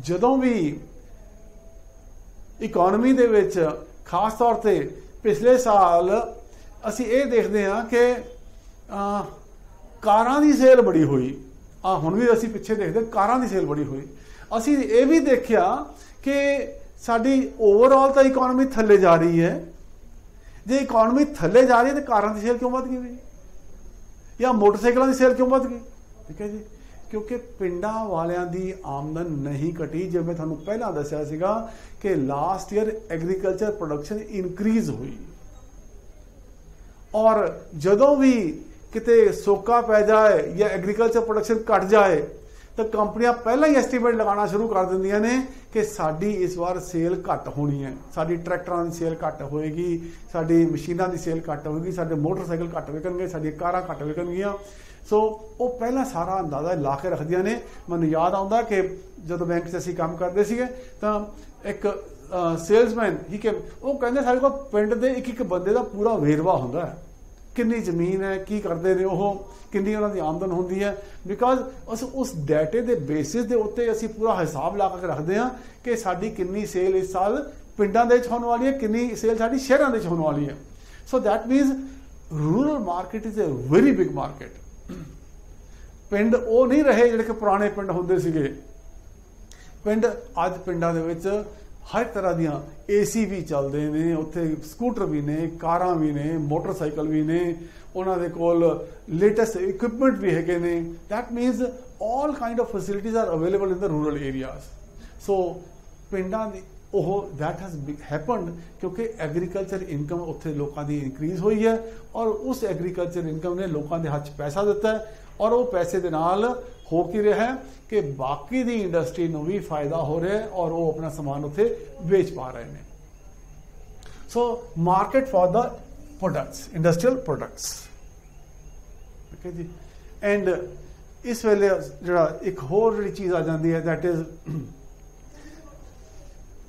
जदों भी इकोनॉमी दे विच खास तौर पे पिछले साल असी ये देखते हैं कि कारां दी सेल बड़ी हुई। हुण भी असी पिछे देखते कारां दी सेल बड़ी हुई। असी ये भी देखा कि साडी ओवरऑल तो इकोनॉमी थले जा रही है। जे इकोनॉमी थले जा रही है तो कारां दी सेल क्यों वध गई या मोटरसाइकिलों की सेल क्यों वध गई ठीक है जी। क्योंकि पिंडां वालियां दी आमदन नहीं घटी। जो मैं तुहानूं पहला दस्सिया सीगा कि last year agriculture production increase हुई और जदों भी किते सोका पै जाए या एग्रीकल्चर प्रोडक्शन घट जाए तो कंपनियां पहला ही एस्टीमेट लगाना शुरू कर दिंदियां ने कि साडी इस बार सेल घट होनी है, साडी ट्रैक्टरां की सेल घट होएगी, साडी मशीनां की सेल घट होएगी, साडे मोटरसाइकिल घट विकणगे, साडी कारां घट विकणगियां। सो वो पहला सारा अंदाजा ला के रखदियां ने। मैनूं याद आउंदा कि जदों बैंक 'च असीं काम करदे सीगे तां एक सेल्समैन ही कि वो कहंदे साडे कोल पिंड दे एक बंदे दा पूरा वेरवा हुंदा है, कितनी जमीन है, की करते हैं वो, कितनी उन्होंने आमदन होती है। बिकॉज उस डाटे के बेसिस के उत्ते असी पूरा हिसाब ला के रखते हैं कि साडी कितनी सेल इस साल पिंडां दे होने वाली है, कितनी सेल साडी शहरां दे होने वाली है। So that मीनस rural market is a very big market. पिंड वो नहीं रहे जिहड़े कि पुराने पिंड हुंदे सीगे। पिंड अज पिंडां दे विच हर तरह दियां AC भी चलते हैं, उत्थे स्कूटर भी ने, कारां भी ने, मोटरसाइकिल भी ने, उन्होंने कोल लेटेस्ट इक्विपमेंट भी है ने। That means all kind of facilities are available in the rural areas. So पिंडां दी ओह दैट हैज हैपन्ड क्योंकि एग्रीकल्चर इनकम उत्थे लोगों की इंक्रीज हुई है और उस एग्रीकल्चर इनकम ने लोगों के हाथ पैसा दिता है और वो पैसे के नाल हो की रहा है कि बाकी दी इंडस्ट्री नूं भी फायदा हो रहा है और वो अपना समान उत्थे बेच पा रहे हैं। So market for the products, industrial products ठीक है जी। एंड इस वेले जिहड़ा एक होर जिहड़ी चीज़ आ जाती है दैट इज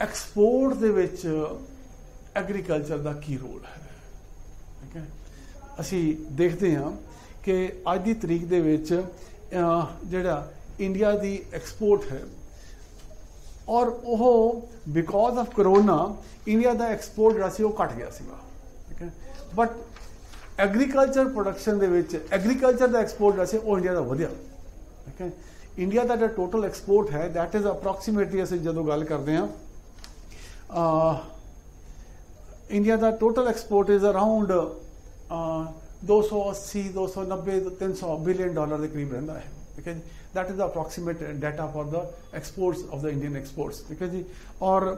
एक्सपोर्ट दे विच एग्रीकल्चर का की रोल है ठीक है। असी देखते हैं कि अज की तरीक दे विच जिहड़ा इंडिया की एक्सपोर्ट है और वो बिकॉज ऑफ करोना इंडिया का एक्सपोर्ट जिहड़ा सी वो घट गया सीगा ठीक है। बट एग्रीकल्चर प्रोडक्शन दे विच एग्रीकल्चर का एक्सपोर्ट जिहड़ा सी वो इंडिया का वधिया ठीक है। इंडिया का जो टोटल एक्सपोर्ट है दैट इज़ अप्रोक्सीमेटली असीं जदों गल करते हैं इंडिया का total export is around $280, $290, $300 billion के करीब रहिंदा है ठीक है जी। That is the approximate data for the exports of the Indian exports, ठीक है जी। और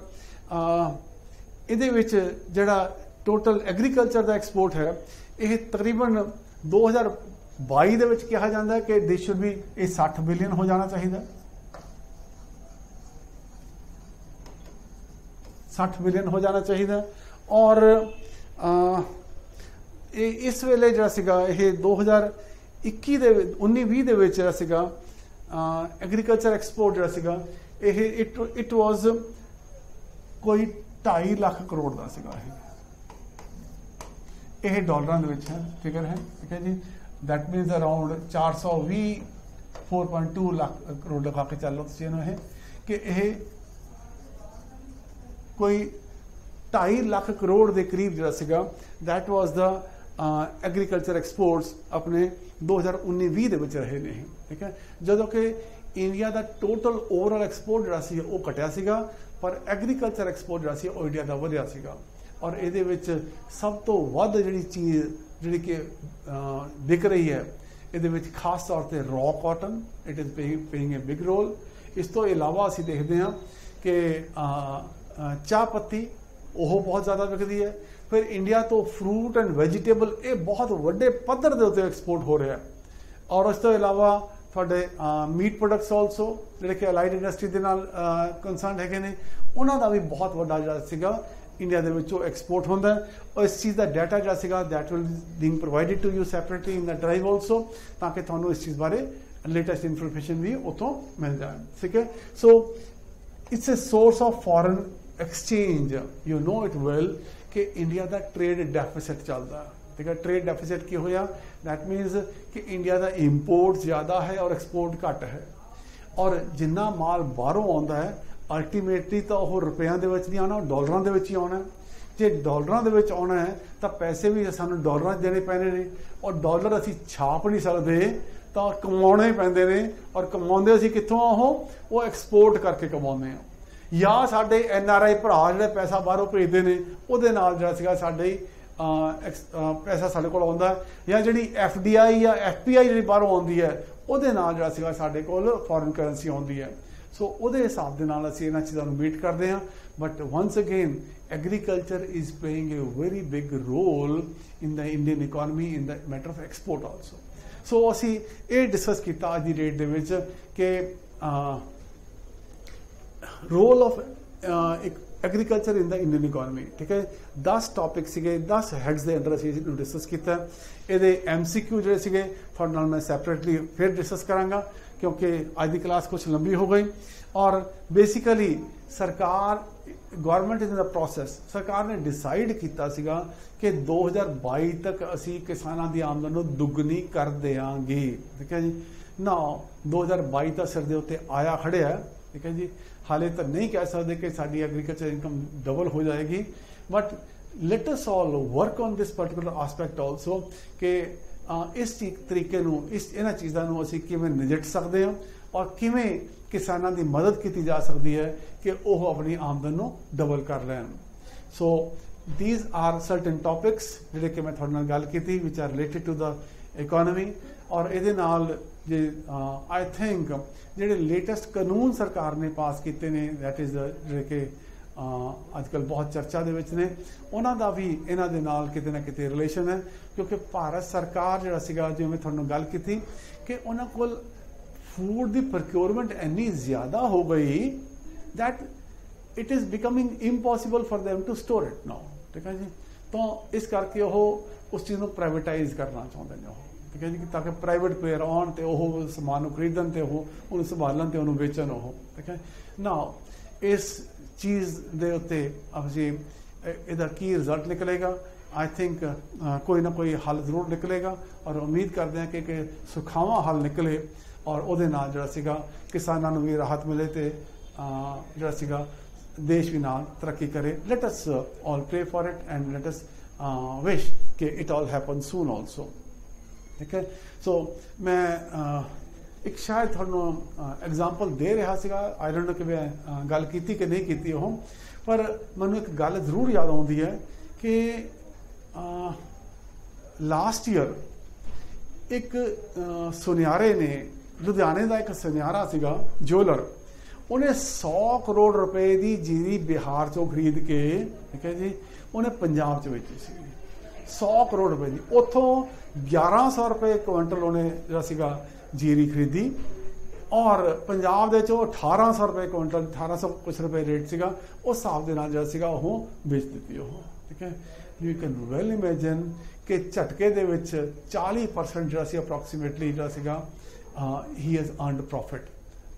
ਇਹਦੇ ਵਿੱਚ ਜਿਹੜਾ ਟੋਟਲ ਐਗਰੀਕਲਚਰ ਦਾ ਐਕਸਪੋਰਟ ਹੈ ਇਹ ਤਕਰੀਬਨ 2022 ਦੇ ਵਿੱਚ ਕਿਹਾ ਜਾਂਦਾ ਕਿ ਦਿਸ ਸ਼ੁੱਡ ਬੀ ਇਹ 60 ਬਿਲੀਅਨ ਹੋ ਜਾਣਾ ਚਾਹੀਦਾ, 60 ਬਿਲੀਅਨ ਹੋ ਜਾਣਾ ਚਾਹੀਦਾ। ਔਰ ਇਹ ਇਸ ਵੇਲੇ ਜਿਹੜਾ ਸੀਗਾ ਇਹ 2021 ਦੇ 19-20 ਦੇ ਵਿੱਚ ਜਿਹੜਾ ਸੀਗਾ ਐਗਰੀਕਲਚਰ ਐਕਸਪੋਰਟ ਜਿਹੜਾ ਸੀਗਾ ਇਹ ਇਟ ਵਾਜ਼ ਕੋਈ 2.5 ਲੱਖ ਕਰੋੜ ਦਾ ਸੀਗਾ। ਇਹ ਡਾਲਰਾਂ ਦੇ ਵਿੱਚ ਹੈ ਫਿਗਰ ਹੈ, ਠੀਕ ਹੈ ਜੀ। दैट मीनस अराउंड 424.2 ਲੱਖ ਕਰੋੜ ਲਗਾ ਕੇ ਚੱਲੋ ਤੁਸੀਂ ਇਹਨੂੰ ਇਹ ਕਿ ਇਹ ਕੋਈ 2.5 ਲੱਖ ਕਰੋੜ ਦੇ ਕਰੀਬ ਜਿਹੜਾ ਸੀਗਾ that was the agriculture exports अपने 2019-20 ਦੇ ਵਿੱਚ ਰਹੇ ਨੇ, ਠੀਕ ਹੈ। ਜਦੋਂ ਕਿ ਇੰਡੀਆ ਦਾ ਟੋਟਲ ਓਵਰਆਲ ਐਕਸਪੋਰਟ ਜਿਹੜਾ ਸੀ ਉਹ ਘਟਿਆ ਸੀਗਾ, ਪਰ ਐਗਰੀਕਲਚਰ ਐਕਸਪੋਰਟ ਜਿਹੜਾ ਸੀ ਉਹ ਇੰਡੀਆ ਦਾ ਵਧਿਆ ਸੀਗਾ। ਔਰ ਇਹਦੇ ਵਿੱਚ ਸਭ ਤੋਂ ਵੱਧ ਜਿਹੜੀ ਚੀਜ਼ ਜਿਹੜੀ ਕਿ ਦਿਖ ਰਹੀ ਹੈ ਇਹਦੇ ਵਿੱਚ ਖਾਸ ਤੌਰ ਤੇ raw cotton, it is paying a big role. ਇਸ ਤੋਂ ਇਲਾਵਾ ਅਸੀਂ ਦੇਖਦੇ ਹਾਂ ਕਿ ਚਾਹ ਪੱਤੀ ਉਹ ਬਹੁਤ ਜ਼ਿਆਦਾ ਵਿਕਦੀ ਹੈ। ਫਿਰ ਇੰਡੀਆ ਤੋਂ ਫਰੂਟ ਐਂਡ ਵੈਜੀਟੇਬਲ ਇਹ ਬਹੁਤ ਵੱਡੇ ਪੱਧਰ ਦੇ ਉੱਤੇ ਐਕਸਪੋਰਟ ਹੋ ਰਿਹਾ। ਔਰ ਇਸ ਤੋਂ ਇਲਾਵਾ ਤੁਹਾਡੇ ਮੀਟ ਪ੍ਰੋਡਕਟਸ ਆਲਸੋ ਜਿਹੜੇ ਕਿ ਅਲਾਈਡ ਇੰਡਸਟਰੀ ਦੇ ਨਾਲ ਕੰਸਰਨਡ ਹੈਗੇ ਨੇ, ਉਹਨਾਂ ਦਾ ਵੀ ਬਹੁਤ ਵੱਡਾ ਜਿਹੜਾ ਸੀਗਾ ਇੰਡੀਆ ਦੇ ਵਿੱਚੋਂ ਐਕਸਪੋਰਟ ਹੁੰਦਾ ਹੈ। ਔਰ ਇਸ ਚੀਜ਼ ਦਾ ਡਾਟਾ ਜਿਹੜਾ ਸੀਗਾ that will being provided to you separately in the drive also, ਤਾਂ ਕਿ ਤੁਹਾਨੂੰ ਇਸ ਚੀਜ਼ ਬਾਰੇ ਲੇਟੈਸਟ ਇਨਫੋਰਮੇਸ਼ਨ ਵੀ ਉੱਥੋਂ ਮਿਲ ਜਾਏ, ਠੀਕ ਹੈ। So it's a source of foreign exchange, you know it well कि इंडिया का ट्रेड डेफिसिट चलता है, ठीक है। ट्रेड डेफिसिट की होया दैट मीनस कि इंडिया का इंपोर्ट ज़्यादा है और एक्सपोर्ट घट है। और जिन्ना माल बाहरों आता है अल्टीमेटली तो वह रुपया के नहीं आना, डॉलरों के ही आना। जे डॉलरों के आना है तो पैसे भी सानू डॉलर देने पैने ने, और डॉलर असी छाप नहीं सकते तो कमाने पैंदे ने। और कमाते असी कित्थों वो एक्सपोर्ट करके कमाने हैं, या साडे NRI भरा जिहड़े पैसा बाहरों भेजते हैं उहदे नाल जिहड़ा सीगा साडे पैसा साडे कोल आउंदा है, या जिहड़ी FDI या FPI जिहड़ी बाहरों आउंदी है उहदे नाल जिहड़ा सीगा साडे कोल फॉरेन करंसी आउंदी है। सो उहदे हिसाब दे नाल असीं इन्हां चीज़ां नूं मीट करदे हां। But once again agriculture is playing a very big role in the Indian economy in the matter of export also. So असीं ये डिस्कस कीता अज दी डेट दे विच कि role of agriculture in the Indian economy, ठीक है। 10 टॉपिक सीगे, 10 heads के अंडर असीं डिस्कस किया। ये MCQ जिहड़े सीगे तुहाडे नाल मैं सैपरेटली फिर डिस्कस करांगा क्योंकि अज की क्लास कुछ लंबी हो गई। और बेसिकली सरकार गवर्नमेंट इन द प्रोसैस सरकार ने डिसाइड किया सीगा कि 2022 तक असीं किसानां दी आमदन नूं दुगनी कर देंगे, ठीक है जी। ना 2022 का सिर दे उत्ते आया खड़िया, ठीक है जी। हाले तो नहीं कह सकते कि साडी एग्रीकल्चर इनकम डबल हो जाएगी, but let us all work on this particular aspect also कि इस तरीके नूं इस इन्हां चीज़ां नूं असीं किवें नजिट सकते हैं और किवें किसानां दी मदद की जा सकती है कि वह अपनी आमदन नूं डबल कर लैन। So these are certain topics जिहड़े कि मैं तुहाडे नाल गल कीती which are related to the economy. और इहदे नाल जे आई थिंक ਜਿਹੜੇ ਲੇਟੈਸਟ ਕਾਨੂੰਨ ਸਰਕਾਰ ਨੇ ਪਾਸ ਕੀਤੇ ਨੇ ਦੈਟ ਇਜ਼ ਜਿਹੜੇ ਕਿ ਅੱਜਕੱਲ ਬਹੁਤ ਚਰਚਾ ਦੇ ਵਿੱਚ ਨੇ, ਉਹਨਾਂ ਦਾ ਵੀ ਇਹਨਾਂ ਦੇ ਨਾਲ ਕਿਤੇ ਨਾ ਕਿਤੇ ਰਿਲੇਸ਼ਨ ਹੈ। ਕਿਉਂਕਿ ਭਾਰਤ ਸਰਕਾਰ ਜਿਹੜਾ ਸੀਗਾ ਜਿਵੇਂ ਤੁਹਾਨੂੰ ਗੱਲ ਕੀਤੀ ਕਿ ਉਹਨਾਂ ਕੋਲ ਫੂਡ ਦੀ ਪ੍ਰੋਕਿਉਰਮੈਂਟ ਇੰਨੀ ਜ਼ਿਆਦਾ ਹੋ ਗਈ that it is becoming impossible for them to store it now, ठीक है जी। तो इस करके वो उस चीज़ को प्राइवेटाइज करना चाहते हैं, ठीक है जी, ताकि प्राइवेट प्लेयर आउन तो वह समान खरीदन तो वह संभालन तो उन्होंने बेचन हो, ठीक है ना। इस चीज़ के उत्ते असीं इहदा की रिजल्ट निकलेगा, आई थिंक कोई ना कोई हल जरूर निकलेगा। और उम्मीद करते हैं कि सुखावां हल निकले और उहदे नाल जिहड़ा सीगा किसानां नूं भी राहत मिले तो जिहड़ा सीगा देश भी नाल तरक्की करे। Let us all pray for it and let us wish कि it all happen soon also, ठीक है। सो मैं एक शायद थोड़ा एग्जाम्पल दे रहा सीगा, आई डोंट नो कि मैं गल की कि नहीं की, पर मैनू एक गल जरूर याद आती है कि लास्ट ईयर एक सुनियारे ने ਲੁਧਿਆਣੇ ਦਾ ਇੱਕ ਸੁਨਿਆਰਾ ਸੀਗਾ ਜੁਐਲਰ, ਉਹਨੇ 100 ਕਰੋੜ ਰੁਪਏ ਦੀ ਜੀਰੀ ਬਿਹਾਰ ਚੋਂ ਖਰੀਦ ਕੇ, ਠੀਕ ਹੈ ਜੀ, ਉਹਨੇ ਪੰਜਾਬ 'ਚ ਵੇਚੀ ਸੀ 100 ਕਰੋੜ ਰੁਪਏ ਦੀ। ਉੱਥੋਂ 1100 ਰੁਪਏ ਕੁਇੰਟਲ ਉਹਨੇ ਜਿਹੜਾ ਸੀਗਾ ਜੀਰੀ ਖਰੀਦੀ, ਔਰ ਪੰਜਾਬ ਦੇ ਚੋਂ 1800 ਰੁਪਏ ਕੁਇੰਟਲ, 1800 ਕੁਛ ਰੁਪਏ ਰੇਟ ਸੀਗਾ, ਉਸ ਹਿਸਾਬ ਦੇ ਨਾਲ ਜਿਹੜਾ ਸੀਗਾ ਉਹ ਵੇਚ ਦਿੱਤੀ ਉਹ, ਠੀਕ ਹੈ। ਯੂ ਕੈਨ ਵੈਲ ਇਮੇਜਿਨ ਕਿ ਝਟਕੇ ਦੇ ਵਿੱਚ 40% ਜਿਹੜਾ ਸੀ ਅਪਰੋਕਸੀਮੇਟਲੀ ਜਿਹੜਾ ਸੀਗਾ he has earned profit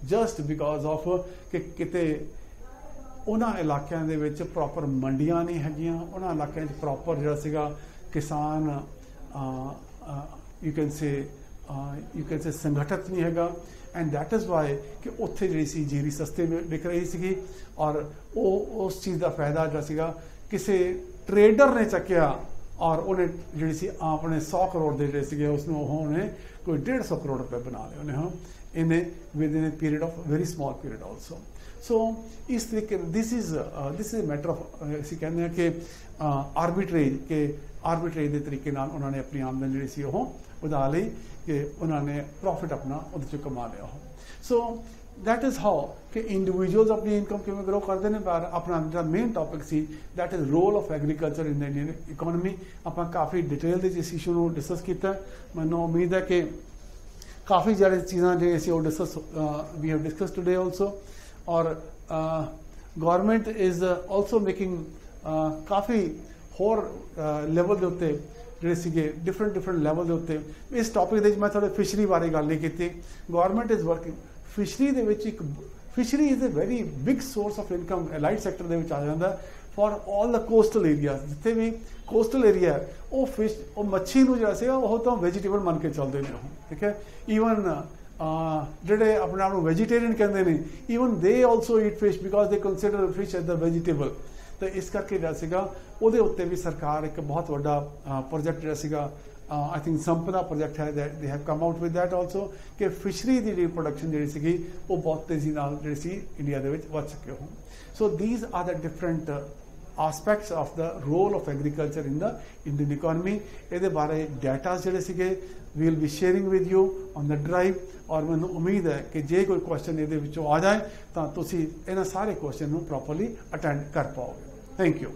just because of ਕਿ ਕਿਤੇ ਉਹਨਾਂ ਇਲਾਕਿਆਂ ਦੇ ਵਿੱਚ ਪ੍ਰੋਪਰ ਮੰਡੀਆਂ ਨਹੀਂ ਹੈਗੀਆਂ, ਉਹਨਾਂ ਇਲਾਕਿਆਂ 'ਚ ਪ੍ਰੋਪਰ ਜਿਹੜਾ ਸੀਗਾ ਕਿਸਾਨ ਯੂ ਕੈਨ ਸੇ ਸੰਗਠਿਤ ਨਹੀਂ ਹੈਗਾ, ਐਂਡ ਦੈਟ ਇਜ਼ ਵਾਈ ਕਿ ਉੱਥੇ ਜਿਹੜੀ ਸੀ ਜੀਰੀ ਸਸਤੇ ਵਿਕ ਰਹੀ ਸੀਗੀ, ਔਰ ਉਹ ਉਸ ਚੀਜ਼ ਦਾ ਫਾਇਦਾ ਜਿਹੜਾ ਸੀਗਾ ਕਿਸੇ ਟਰੇਡਰ ਨੇ ਚੱਕਿਆ, ਔਰ ਉਹਨੇ ਜਿਹੜੀ ਸੀ ਆਪਣੇ 100 ਕਰੋੜ ਦੇ ਜਿਹੜੇ ਸੀਗੇ ਉਸਨੂੰ ਉਹਨੇ ਕੋਈ 150 ਕਰੋੜ ਰੁਪਏ ਬਣਾ ਲਏ ਉਹਨੇ, ਹਾਂ, with in a period of very small period also। ਸੋ ਇਸ ਤਰੀਕੇ ਦਿਸ ਇਜ਼ ਮੈਟਰ ਆਫ, ਅਸੀਂ ਕਹਿੰਦੇ ਹਾਂ ਕਿ ਆਰਬਿਟਰੇਜ ਦੇ ਤਰੀਕੇ ਨਾਲ ਉਹਨਾਂ ਨੇ ਆਪਣੀ ਆਮਦਨ ਜਿਹੜੀ ਸੀ ਉਹ ਵਧਾ ਲਈ, ਕਿ ਉਹਨਾਂ ਨੇ ਪ੍ਰੋਫਿਟ ਆਪਣਾ ਉਹਦੇ 'ਚੋਂ ਕਮਾ ਲਿਆ ਉਹ। ਸੋ that is how ਕਿ ਇੰਡੀਵਿਜੂਅਲਸ ਆਪਣੀ ਇਨਕਮ ਕਿਵੇਂ ਗਰੋ ਕਰਦੇ ਨੇ। ਪਰ ਆਪਣਾ ਜਿਹੜਾ ਮੇਨ ਟੌਪਿਕ ਸੀ that is role of agriculture in the Indian economy. ਆਪਾਂ ਕਾਫੀ ਡਿਟੇਲ ਦੇ ਇਸ ਇਸ਼ੂ ਨੂੰ ਡਿਸਕਸ ਕੀਤਾ। ਮੈਨੂੰ ਉਮੀਦ ਹੈ ਕਿ ਕਾਫੀ ਜਿਹੜੇ ਚੀਜ਼ਾਂ ਜਿਹੜੇ ਅਸੀਂ ਉਹ we have discuss today also, ਔਰ ਗੌਰਮੈਂਟ ਇਜ਼ ਆਲਸੋ ਮੇਕਿੰਗ ਕਾਫੀ ਹੋਰ ਲੈਵਲ ਦੇ ਉੱਤੇ ਜਿਹੜੇ ਸੀਗੇ ਡਿਫਰੈਂਟ ਲੈਵਲ ਦੇ ਉੱਤੇ। ਇਸ ਟੌਪਿਕ ਦੇ ਵਿੱਚ ਮੈਂ ਥੋੜ੍ਹੇ ਫਿਸ਼ਰੀ ਬਾਰੇ ਗੱਲ ਨਹੀਂ ਕੀਤੀ। ਗੌਰਮੈਂਟ ਇਜ਼ ਵਰਕਿੰਗ ਫਿਸ਼ਰੀ ਦੇ ਵਿੱਚ, ਇੱਕ fishery is a very big source of income allied sector ਦੇ ਵਿੱਚ ਆ ਜਾਂਦਾ for all the coastal area. ਜਿੱਥੇ ਵੀ ਕੋਸਟਲ ਏਰੀਆ ਹੈ ਉਹ ਫਿਸ਼, ਉਹ ਮੱਛੀ ਨੂੰ ਜਿਹੜਾ ਸੀਗਾ ਉਹ ਤਾਂ ਵੈਜੀਟੇਬਲ ਮੰਨ ਕੇ ਚੱਲਦੇ ਨੇ ਉਹ, ਠੀਕ ਹੈ। ਈਵਨ ਜਿਹੜੇ ਆਪਣੇ ਆਪ ਨੂੰ ਵੈਜੀਟੇਰੀਅਨ ਕਹਿੰਦੇ ਨੇ, ਈਵਨ ਦੇ ਆਲਸੋ ਈਟ ਫਿਸ਼ ਬਿਕਾਜ਼ ਦੇ ਕੰਸੀਡਰ ਫਿਸ਼ ਐਜ਼ ਦ ਵੈਜੀਟੇਬਲ। ਤਾਂ ਇਸ ਕਰਕੇ ਜਿਹੜਾ ਸੀਗਾ ਉਹਦੇ ਉੱਤੇ ਵੀ ਸਰਕਾਰ ਇੱਕ ਬਹੁਤ ਵੱਡਾ ਪ੍ਰੋਜੈਕਟ ਜਿਹੜਾ ਸੀਗਾ, I think ਸੰਪਦਾ ਪ੍ਰੋਜੈਕਟ ਹੈ, they have come out with that also, ਕਿ ਫਿਸ਼ਰੀ ਦੀ ਰਿਪਰੋਡਕਸ਼ਨ ਜਿਹੜੀ ਸੀਗੀ ਉਹ ਬਹੁਤ ਤੇਜ਼ੀ ਨਾਲ ਜਿਹੜੀ ਸੀ ਇੰਡੀਆ ਦੇ ਵਿੱਚ ਵੱਧ ਸਕੇ ਹੋ। ਸੋ these are the different aspects of the role of agriculture in the Indian economy। ਇਹਦੇ ਬਾਰੇ ਡਾਟਾ ਜਿਹੜੇ ਸੀਗੇ we will be sharing with you on the drive, ਔਰ ਮੈਨੂੰ ਉਮੀਦ ਹੈ ਕਿ ਜੇ ਕੋਈ ਕੁਐਸਚਨ ਇਹਦੇ ਵਿੱਚੋਂ ਆ ਜਾਏ ਤਾਂ ਤੁਸੀਂ ਇਹਨਾਂ ਸਾਰੇ ਕੁਐਸਚਨ ਨੂੰ ਪ੍ਰੋਪਰਲੀ ਅਟੈਂਡ ਕਰ ਪਾਓਗੇ। Thank you.